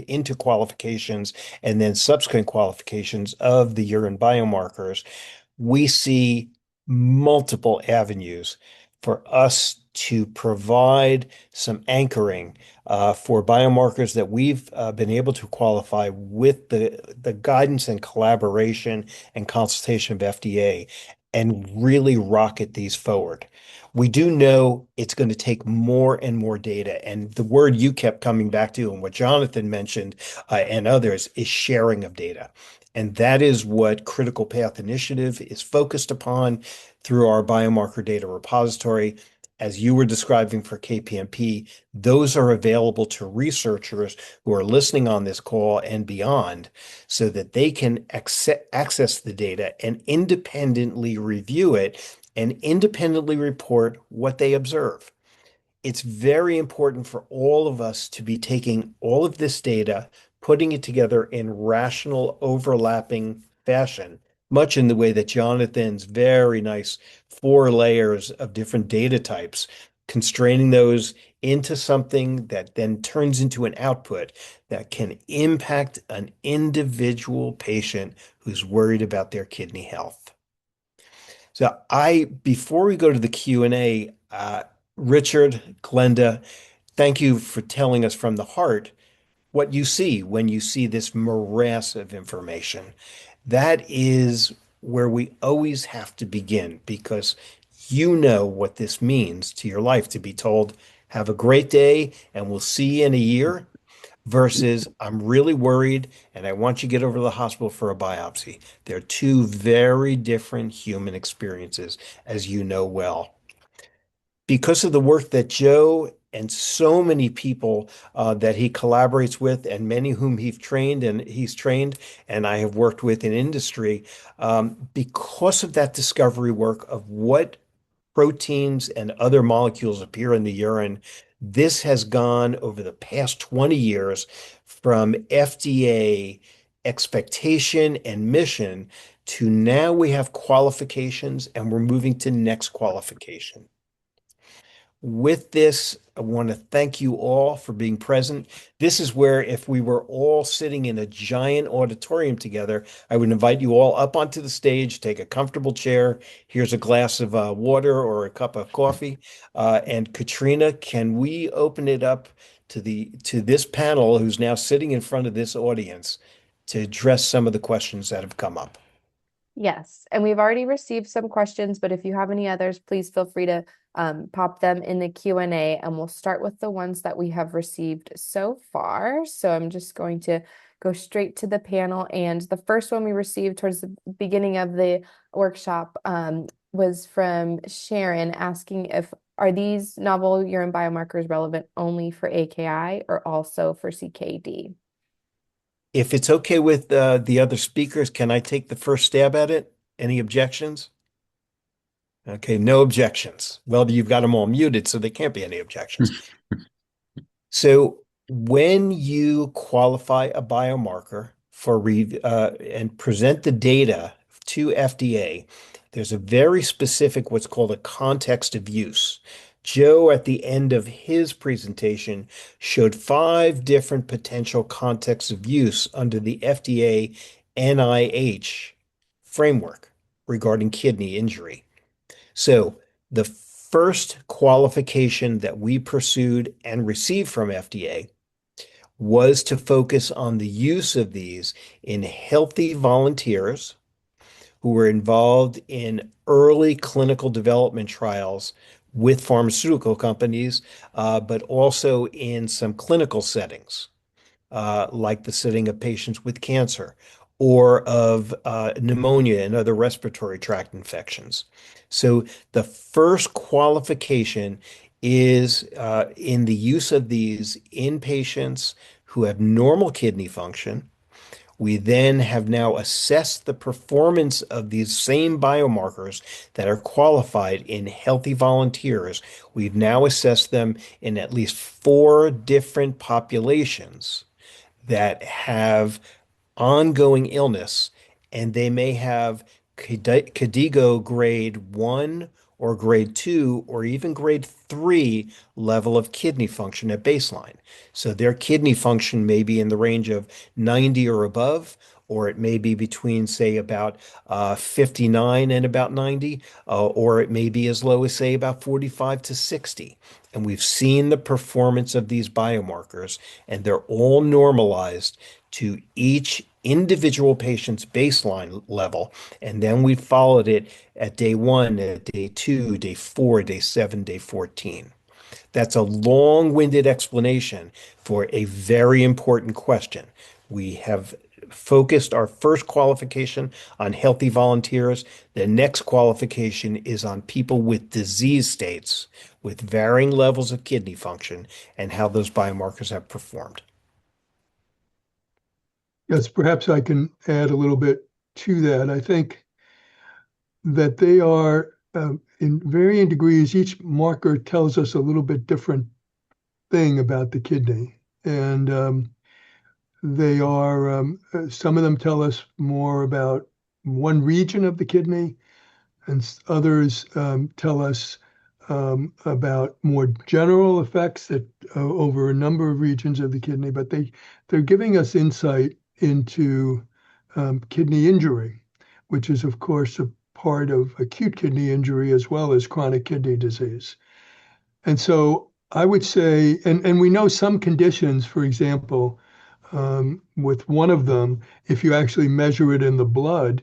into qualifications and then subsequent qualifications of the urine biomarkers, we see multiple avenues for us to provide some anchoring for biomarkers that we've been able to qualify with the guidance and collaboration and consultation of FDA and really rocket these forward. We do know it's going to take more and more data. And the word you kept coming back to and what Jonathan mentioned and others is sharing of data. And that is what Critical Path Initiative is focused upon through our Biomarker Data Repository. As you were describing for KPMP, those are available to researchers who are listening on this call and beyond so that they can access the data and independently review it and independently report what they observe. It's very important for all of us to be taking all of this data, putting it together in rational, overlapping fashion, much in the way that Jonathan's very nice 4 layers of different data types, constraining those into something that then turns into an output that can impact an individual patient who's worried about their kidney health. So before we go to the Q&A, Richard, Glenda, thank you for telling us from the heart what you see when you see this morass of information. That is where we always have to begin because you know what this means to your life to be told, have a great day and we'll see you in a year versus I'm really worried and I want you to get over to the hospital for a biopsy. They're two very different human experiences, as you know well. Because of the work that Joe and so many people that he collaborates with and many whom he's trained and I have worked with in industry, because of that discovery work of what proteins and other molecules appear in the urine, this has gone over the past 20 years from FDA expectation and mission to now we have qualifications and we're moving to next qualification. With this, I want to thank you all for being present. This is where if we were all sitting in a giant auditorium together, I would invite you all up onto the stage, take a comfortable chair. Here's a glass of water or a cup of coffee. And Katrina, can we open it up to this panel who's now sitting in front of this audience to address some of the questions that have come up? Yes, and we've already received some questions, but if you have any others, please feel free to pop them in the Q&A, and we'll start with the ones that we have received so far. So I'm just going to go straight to the panel, and the first one we received towards the beginning of the workshop was from Sharon asking are these novel urine biomarkers relevant only for AKI or also for CKD? If it's okay with the other speakers, can I take the first stab at it? Any objections? Okay, no objections. Well, you've got them all muted, so there can't be any objections. So when you qualify a biomarker for and present the data to FDA, there's a very specific what's called a context of use. Joe, at the end of his presentation, showed 5 different potential contexts of use under the FDA NIH framework regarding kidney injury. So the first qualification that we pursued and received from FDA was to focus on the use of these in healthy volunteers who were involved in early clinical development trials with pharmaceutical companies, but also in some clinical settings, like the setting of patients with cancer or of pneumonia and other respiratory tract infections. So the first qualification is in the use of these in patients who have normal kidney function. We then have now assessed the performance of these same biomarkers that are qualified in healthy volunteers. We've now assessed them in at least 4 different populations that have ongoing illness, and they may have KDIGO grade 1 or grade 2 or even grade 3 level of kidney function at baseline. So their kidney function may be in the range of 90 or above, or it may be between, say, about 59 and about 90, or it may be as low as, say, about 45 to 60. And we've seen the performance of these biomarkers, and they're all normalized to each individual patient's baseline level. And then we followed it at day 1, at day 2, day 4, day 7, day 14. That's a long-winded explanation for a very important question. We have focused our first qualification on healthy volunteers. The next qualification is on people with disease states with varying levels of kidney function and how those biomarkers have performed. Yes, perhaps I can add a little bit to that. I think that they are, in varying degrees, each marker tells us a little bit different thing about the kidney. And they are, some of them tell us more about one region of the kidney, and others tell us about more general effects that over a number of regions of the kidney, but they're giving us insight into kidney injury, which is, of course, a part of acute kidney injury as well as chronic kidney disease. And so I would say, and we know some conditions, for example, with one of them, if you actually measure it in the blood,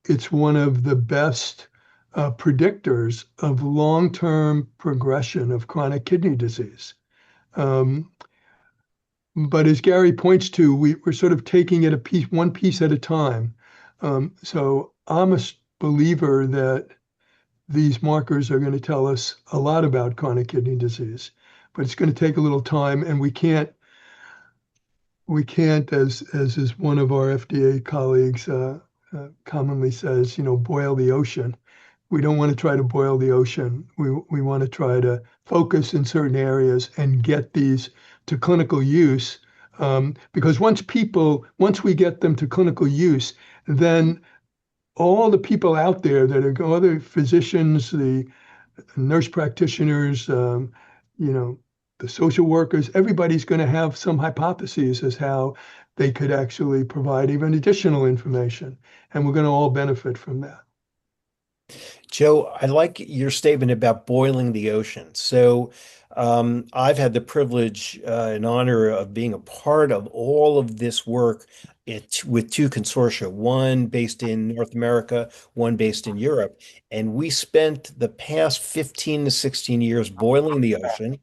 it's one of the best predictors of long-term progression of chronic kidney disease. But as Gary points to, we're sort of taking it one piece at a time. So I'm a believer that these markers are going to tell us a lot about chronic kidney disease, but it's going to take a little time, and we can't, as is one of our FDA colleagues commonly says, boil the ocean. We don't want to try to boil the ocean. We want to try to focus in certain areas and get these to clinical use. Because once we get them to clinical use, then all the people out there that are other physicians, the nurse practitioners, the social workers, everybody's going to have some hypotheses as how they could actually provide even additional information. And we're going to all benefit from that. Joe, I like your statement about boiling the ocean. So I've had the privilege and honor of being a part of all of this work with 2 consortia, one based in North America, one based in Europe. And we spent the past 15 to 16 years boiling the ocean.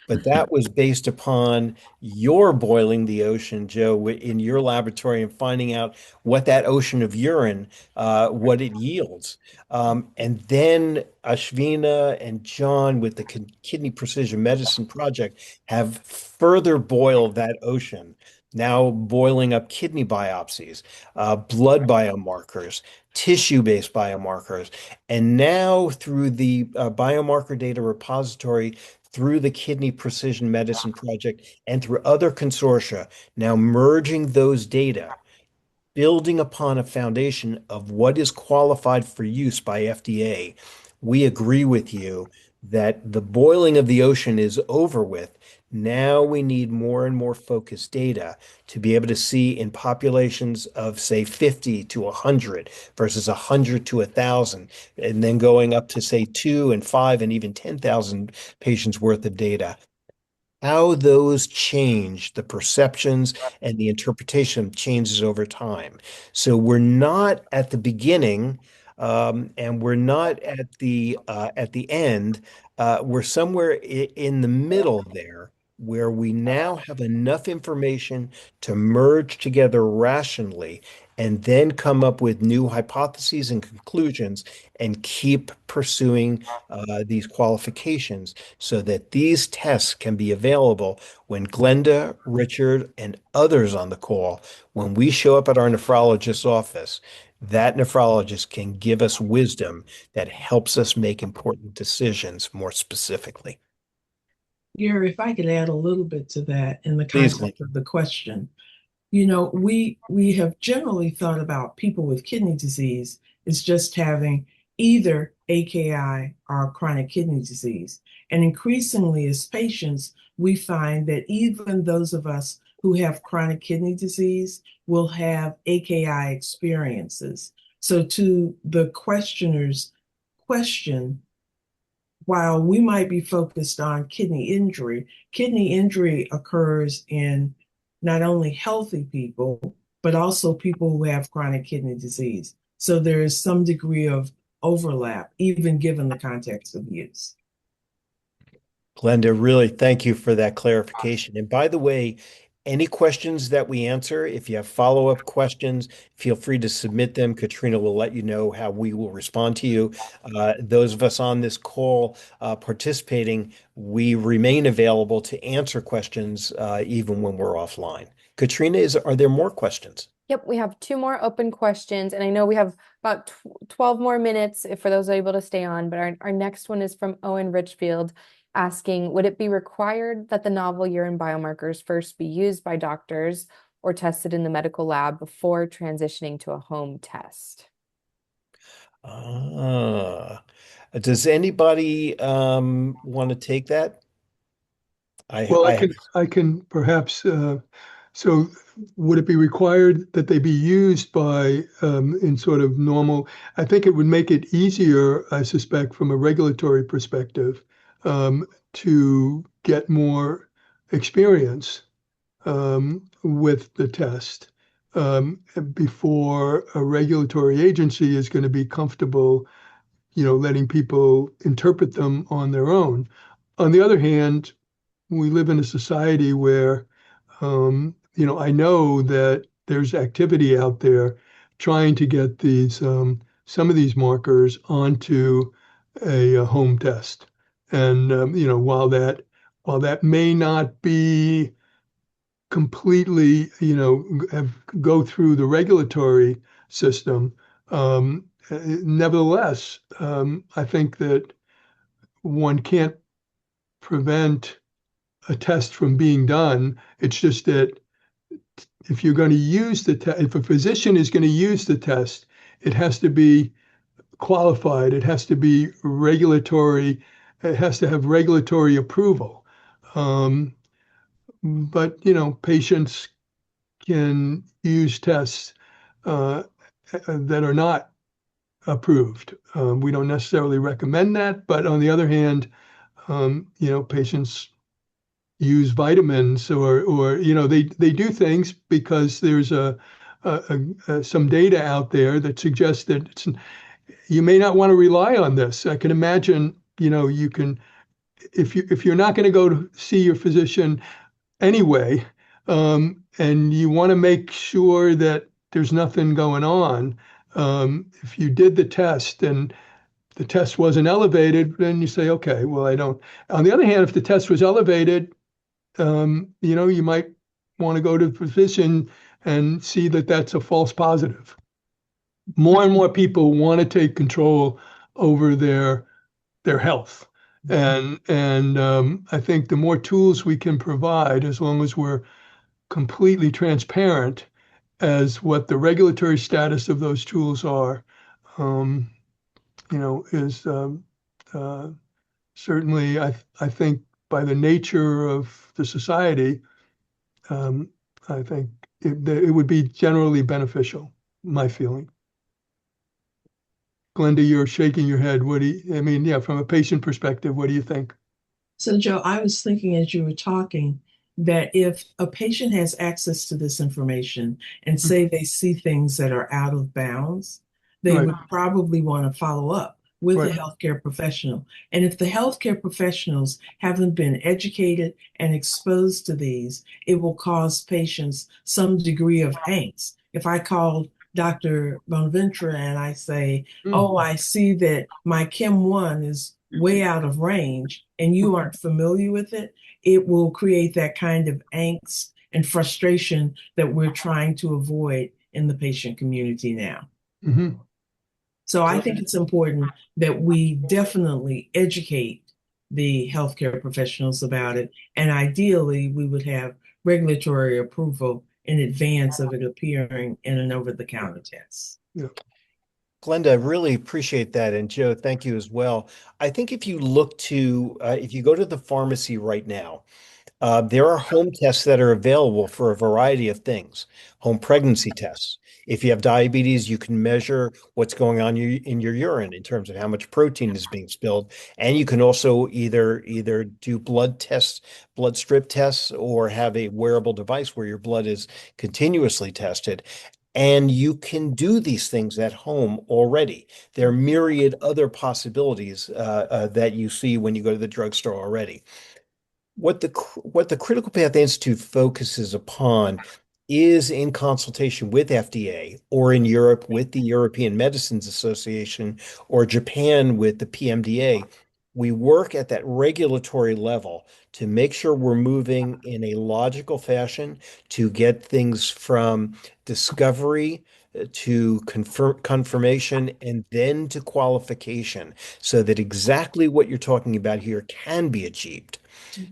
But that was based upon your boiling the ocean, Joe, in your laboratory and finding out what that ocean of urine, what it yields. And then Ashvina and John with the Kidney Precision Medicine Project have further boiled that ocean, now boiling up kidney biopsies, blood biomarkers, tissue-based biomarkers, and now through the Biomarker Data Repository, through the Kidney Precision Medicine Project, and through other consortia, now merging those data, building upon a foundation of what is qualified for use by FDA. We agree with you that the boiling of the ocean is over with. Now we need more and more focused data to be able to see in populations of, say, 50 to 100 versus 100 to 1,000, and then going up to, say, 2 and 5 and even 10,000 patients worth of data. how those change, the perceptions and the interpretation changes over time. So we're not at the beginning, and we're not at the end. We're somewhere in the middle there, where we now have enough information to merge together rationally and then come up with new hypotheses and conclusions and keep pursuing these qualifications so that these tests can be available when Glenda, Richard, and others on the call, when we show up at our nephrologist's office, that nephrologist can give us wisdom that helps us make important decisions more specifically. Gary, if I could add a little bit to that in the Please, context Glenda. of the question. You know, we have generally thought about people with kidney disease as just having either AKI or chronic kidney disease. And increasingly, as patients, we find that even those of us who have chronic kidney disease will have AKI experiences. So to the questioner's question, while we might be focused on kidney injury occurs in not only healthy people, but also people who have chronic kidney disease. So there is some degree of overlap, even given the context of use. Glenda, really thank you for that clarification. And by the way, any questions that we answer, if you have follow-up questions, feel free to submit them. Katrina will let you know how we will respond to you. Those of us on this call participating, we remain available to answer questions even when we're offline. Katrina, are there more questions? Yep, we have 2 more open questions, and I know we have about 12 more minutes for those able to stay on, but our next one is from Owen Richfield asking, would it be required that the novel urine biomarkers first be used by doctors or tested in the medical lab before transitioning to a home test? Does anybody want to take that? Well, I have. I can perhaps, so would it be required that they be used by, in sort of normal? I think it would make it easier, I suspect, from a regulatory perspective, to get more experience with the test before a regulatory agency is going to be comfortable, letting people interpret them on their own. On the other hand, we live in a society where, I know that there's activity out there trying to get some of these markers onto a home test. And, while that may not be completely, go through the regulatory system, nevertheless, I think that one can't prevent a test from being done. It's just that if you're going to use the test, if a physician is going to use the test, it has to be qualified. It has to be regulatory. It has to have regulatory approval. But patients can use tests that are not approved. We don't necessarily recommend that, but on the other hand, patients use vitamins or they do things because there's some data out there that suggests that you may not want to rely on this. I can imagine, you can, if you're not going to go to see your physician anyway, and you want to make sure that there's nothing going on, if you did the test and the test wasn't elevated, then you say, okay, well, I don't. On the other hand, if the test was elevated, you might want to go to the physician and see that that's a false positive. More and more people want to take control over their health. And I think the more tools we can provide, as long as we're completely transparent as what the regulatory status of those tools are, is certainly, I think, by the nature of the society, I think it would be generally beneficial, my feeling. Glenda, you're shaking your head. I mean, yeah, from a patient perspective, what do you think? So, Joe, I was thinking as you were talking that if a patient has access to this information and say they see things that are out of bounds, they Right. would probably want to follow up with a Right. healthcare professional. And if the healthcare professionals haven't been educated and exposed to these, it will cause patients some degree of angst. If I called Dr. Bonaventura and I say, oh, I see that my Chem 1 is way out of range and you aren't familiar with it, it will create that kind of angst and frustration that we're trying to avoid in the patient community now. Mm-hmm. So I think it's important that we definitely educate the healthcare professionals about it. And ideally, we would have regulatory approval in advance of it appearing in an over-the-counter test. Yeah. Glenda, I really appreciate that. And Joe, thank you as well. I think if you look to, if you go to the pharmacy right now, there are home tests that are available for a variety of things. Home pregnancy tests. If you have diabetes, you can measure what's going on in your urine in terms of how much protein is being spilled. And you can also either do blood tests, blood strip tests, or have a wearable device where your blood is continuously tested. And you can do these things at home already. There are myriad other possibilities that you see when you go to the drugstore already. What the Critical Path Institute focuses upon is in consultation with FDA or in Europe with the European Medicines Association or Japan with the PMDA. We work at that regulatory level to make sure we're moving in a logical fashion to get things from discovery to confirmation and then to qualification so that exactly what you're talking about here can be achieved.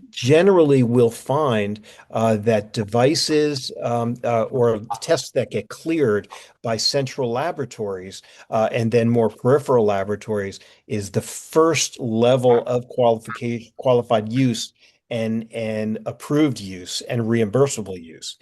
Generally, we'll find that devices or tests that get cleared by central laboratories and then more peripheral laboratories is the first level of qualification, qualified use and approved use and reimbursable use.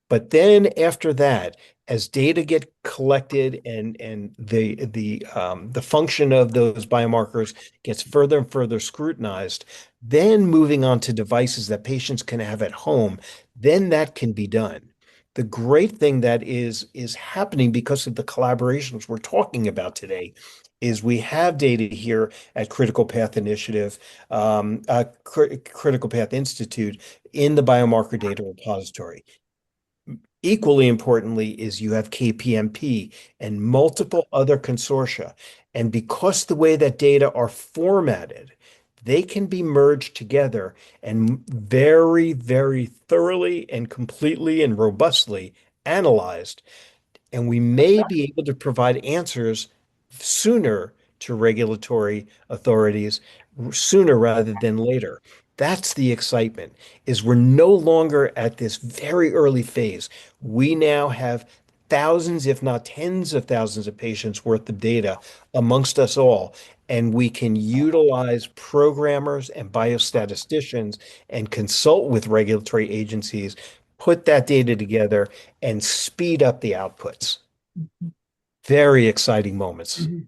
But then after that, as data get collected and the function of those biomarkers gets further and further scrutinized, then moving on to devices that patients can have at home, then that can be done. The great thing that is happening because of the collaborations we're talking about today is we have data here at Critical Path Initiative, Critical Path Institute in the Biomarker Data Repository. Equally importantly is you have KPMP and multiple other consortia. And because the way that data are formatted, they can be merged together and very, very thoroughly and completely and robustly analyzed. And we may be able to provide answers sooner to regulatory authorities, sooner rather than later. That's the excitement, is we're no longer at this very early phase. We now have thousands, if not tens of thousands of patients worth of data amongst us all. And we can utilize programmers and biostatisticians and consult with regulatory agencies, put that data together, and speed up the outputs. Very exciting moments. Mm-hmm.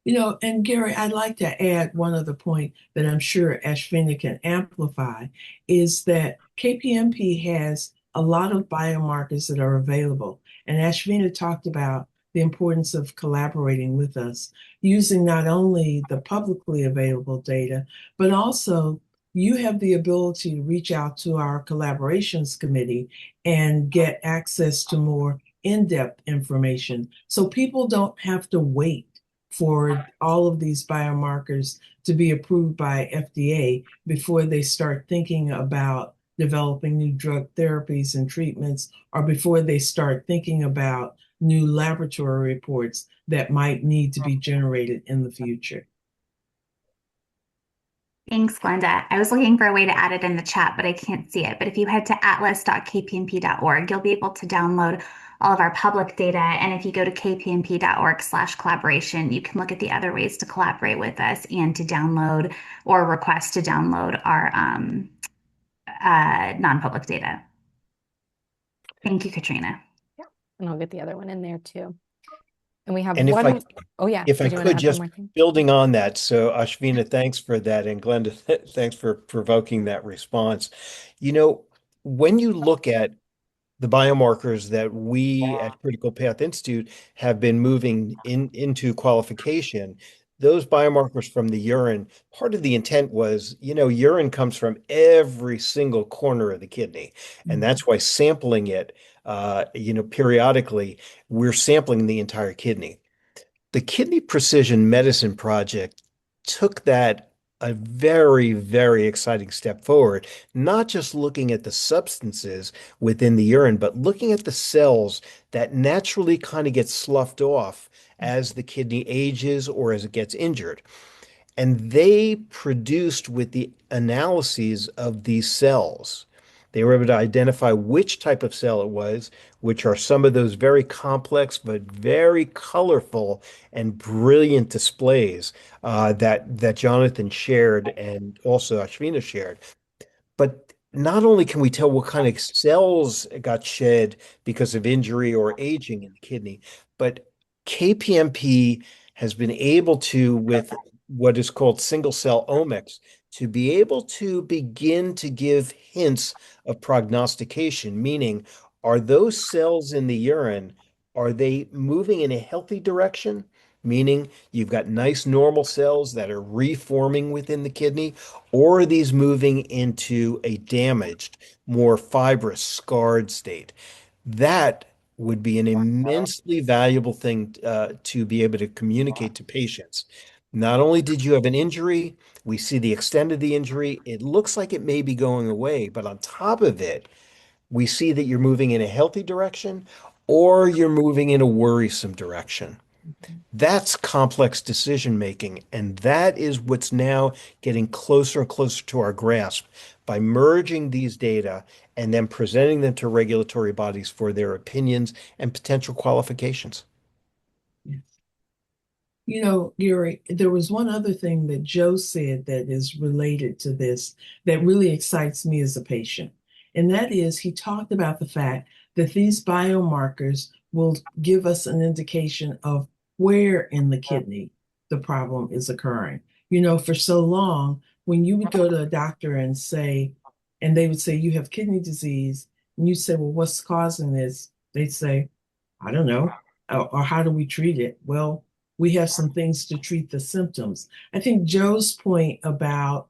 You know, and Gary, I'd like to add one other point that I'm sure Ashvina can amplify is that KPMP has a lot of biomarkers that are available. And Ashvina talked about the importance of collaborating with us using not only the publicly available data, but also you have the ability to reach out to our collaborations committee and get access to more in-depth information. So people don't have to wait for all of these biomarkers to be approved by FDA before they start thinking about developing new drug therapies and treatments, or before they start thinking about new laboratory reports that might need to be generated in the future. Thanks, Glenda. I was looking for a way to add it in the chat, but I can't see it. But if you head to atlas.kpmp.org, you'll be able to download all of our public data. And if you go to kpmp.org/collaboration, you can look at the other ways to collaborate with us and to download or request to download our non-public data. Thank you, Katrina. Yeah, and I'll get the other one in there too. And we have And one. Oh, yeah. if I Did you want to could add one just more thing? building on that, so Ashvina, thanks for that, and Glenda, thanks for provoking that response. You know, when you look at the biomarkers that we at Critical Path Institute have been moving into qualification, those biomarkers from the urine, part of the intent was, urine comes from every single corner of the kidney. And that's why sampling it, periodically, we're sampling the entire kidney. The Kidney Precision Medicine Project took that a very, very exciting step forward, not just looking at the substances within the urine, but looking at the cells that naturally kind of get sloughed off as the kidney ages or as it gets injured. And they produced with the analyses of these cells. They were able to identify which type of cell it was, which are some of those very complex but very colorful and brilliant displays that Jonathan shared and also Ashvina shared. But not only can we tell what kind of cells got shed because of injury or aging in the kidney, but KPMP has been able to, with what is called single cell omics, to be able to begin to give hints of prognostication, meaning are those cells in the urine, are they moving in a healthy direction? Meaning you've got nice normal cells that are reforming within the kidney, or are these moving into a damaged, more fibrous, scarred state? That would be an immensely valuable thing to be able to communicate to patients. Not only did you have an injury, we see the extent of the injury. It looks like it may be going away, but on top of it, we see that you're moving in a healthy direction or you're moving in a worrisome direction. That's complex decision making, and that is what's now getting closer and closer to our grasp by merging these data and then presenting them to regulatory bodies for their opinions and potential qualifications. Yes. You know, Gary, there was one other thing that Joe said that is related to this that really excites me as a patient. And that is, he talked about the fact that these biomarkers will give us an indication of where in the kidney the problem is occurring. You know, for so long, when you would go to a doctor and say, and they would say, you have kidney disease, and you say, well, what's causing this? They'd say, I don't know. Or how do we treat it? Well, we have some things to treat the symptoms. I think Joe's point about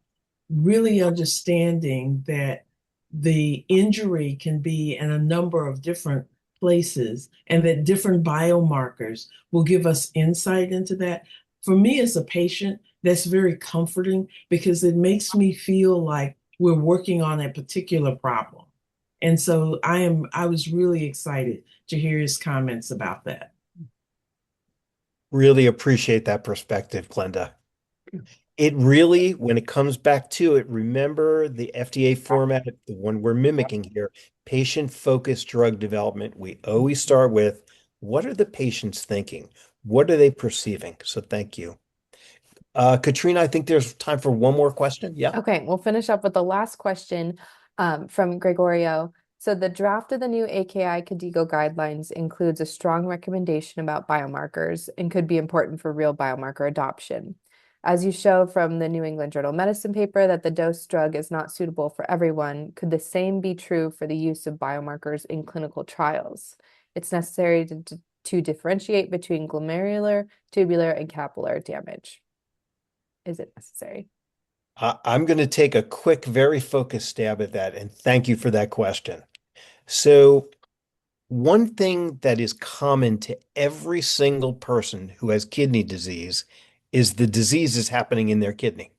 really understanding that the injury can be in a number of different places and that different biomarkers will give us insight into that. For me as a patient, that's very comforting because it makes me feel like we're working on a particular problem. And so I was really excited to hear his comments about that. Really appreciate that perspective, Glenda. It really, when it comes back to it, remember the FDA format, the one we're mimicking here, patient-focused drug development. We always start with what are the patients thinking? What are they perceiving? So thank you. Katrina, I think there's time for one more question. Yeah. Okay, we'll finish up with the last question from Gregorio. So the draft of the new AKI KDIGO guidelines includes a strong recommendation about biomarkers and could be important for real biomarker adoption. As you show from the New England Journal of Medicine paper that the dose drug is not suitable for everyone, could the same be true for the use of biomarkers in clinical trials? It's necessary to differentiate between glomerular, tubular, and capillary damage. Is it necessary? I'm going to take a quick, very focused stab at that, and thank you for that question. So, one thing that is common to every single person who has kidney disease is the disease is happening in their kidney.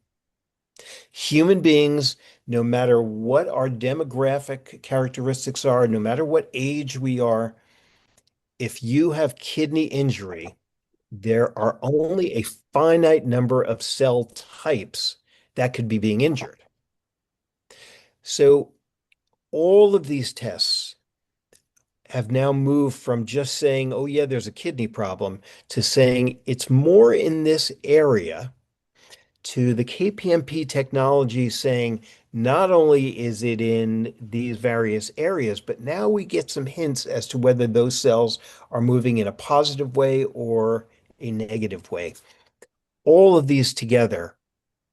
Human beings, no matter what our demographic characteristics are, no matter what age we are, if you have kidney injury, there are only a finite number of cell types that could be being injured. So all of these tests have now moved from just saying, oh, yeah, there's a kidney problem, to saying it's more in this area. to the KPMP technology saying not only is it in these various areas, but now we get some hints as to whether those cells are moving in a positive way or a negative way. All of these together,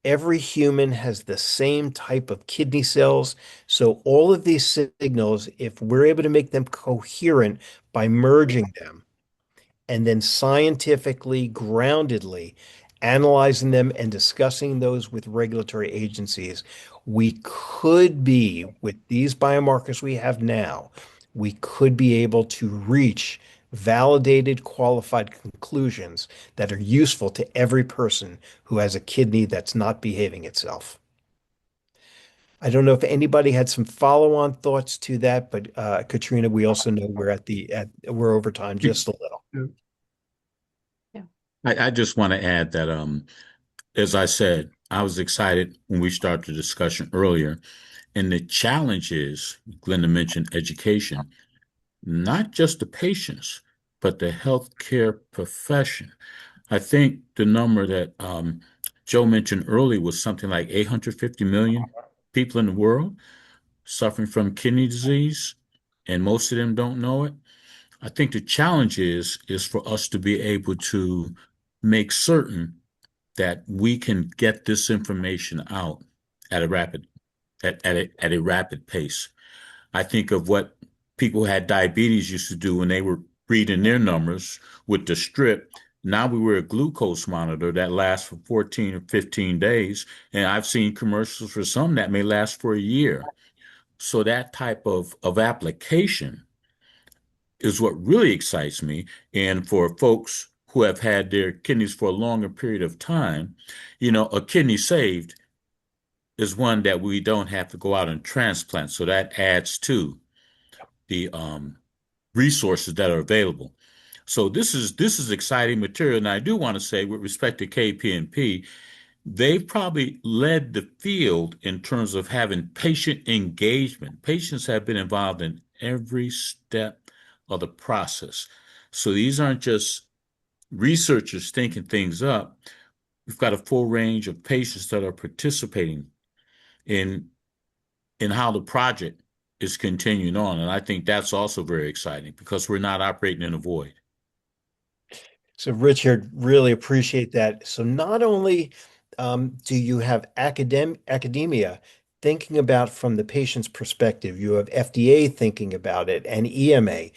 every human has the same type of kidney cells. So all of these signals, if we're able to make them coherent by merging them, and then scientifically, groundedly analyzing them and discussing those with regulatory agencies, we could be, with these biomarkers we have now, we could be able to reach validated, qualified conclusions that are useful to every person who has a kidney that's not behaving itself. I don't know if anybody had some follow-on thoughts to that, but Katrina, we also know we're over time just a little. Yeah. I just want to add that, as I said, I was excited when we started the discussion earlier. And the challenge is, Glenda mentioned education, not just the patients, but the healthcare profession. I think the number that Joe mentioned earlier was something like 850 million people in the world suffering from kidney disease, and most of them don't know it. I think the challenge is for us to be able to make certain that we can get this information out at a rapid at a rapid pace. I think of what people who had diabetes used to do when they were reading their numbers with the strip. Now we wear a glucose monitor that lasts for 14 or 15 days. And I've seen commercials for some that may last for a year. So that type of application is what really excites me. And for folks who have had their kidneys for a longer period of time, a kidney saved is one that we don't have to go out and transplant. So that adds to the resources that are available. So this is exciting material. And I do want to say, with respect to KPMP, they've probably led the field in terms of having patient engagement. Patients have been involved in every step of the process. So these aren't just researchers thinking things up. We've got a full range of patients that are participating in how the project is continuing on. And I think that's also very exciting because we're not operating in a void. So, Richard, really appreciate that. So, not only do you have academia thinking about from the patient's perspective, you have FDA thinking about it and EMA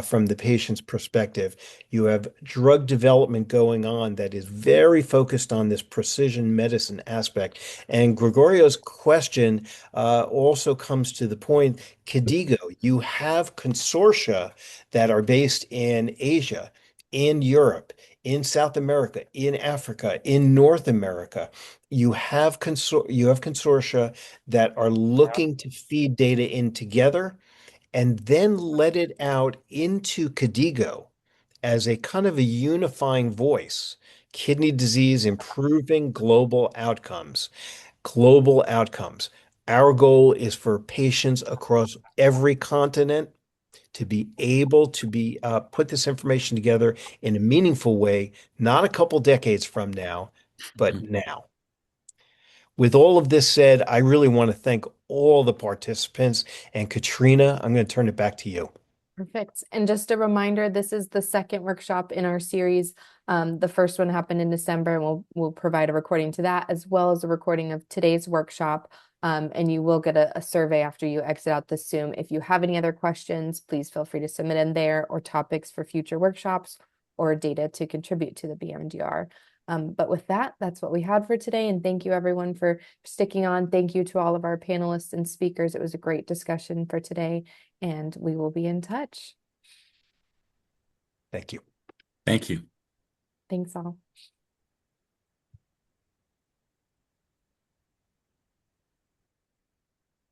from the patient's perspective. You have drug development going on that is very focused on this precision medicine aspect. And Gregorio's question also comes to the point, KDIGO, you have consortia that are based in Asia, in Europe, in South America, in Africa, in North America. You have consortia that are looking to feed data in together and then let it out into KDIGO as a kind of a unifying voice. Kidney disease improving global outcomes. Global outcomes. Our goal is for patients across every continent to be able to put this information together in a meaningful way, not a couple decades from now, but now. With all of this said, I really want to thank all the participants. And Katrina, I'm going to turn it back to you. Perfect. And just a reminder, this is the second workshop in our series. The first one happened in December, and we'll provide a recording to that, as well as a recording of today's workshop. And you will get a survey after you exit out the Zoom. If you have any other questions, please feel free to submit in there, or topics for future workshops, or data to contribute to the BmDR. But with that, that's what we had for today. And thank you everyone for sticking on. Thank you to all of our panelists and speakers. It was a great discussion for today, and we will be in touch. Thank you. Thank you. Thanks all.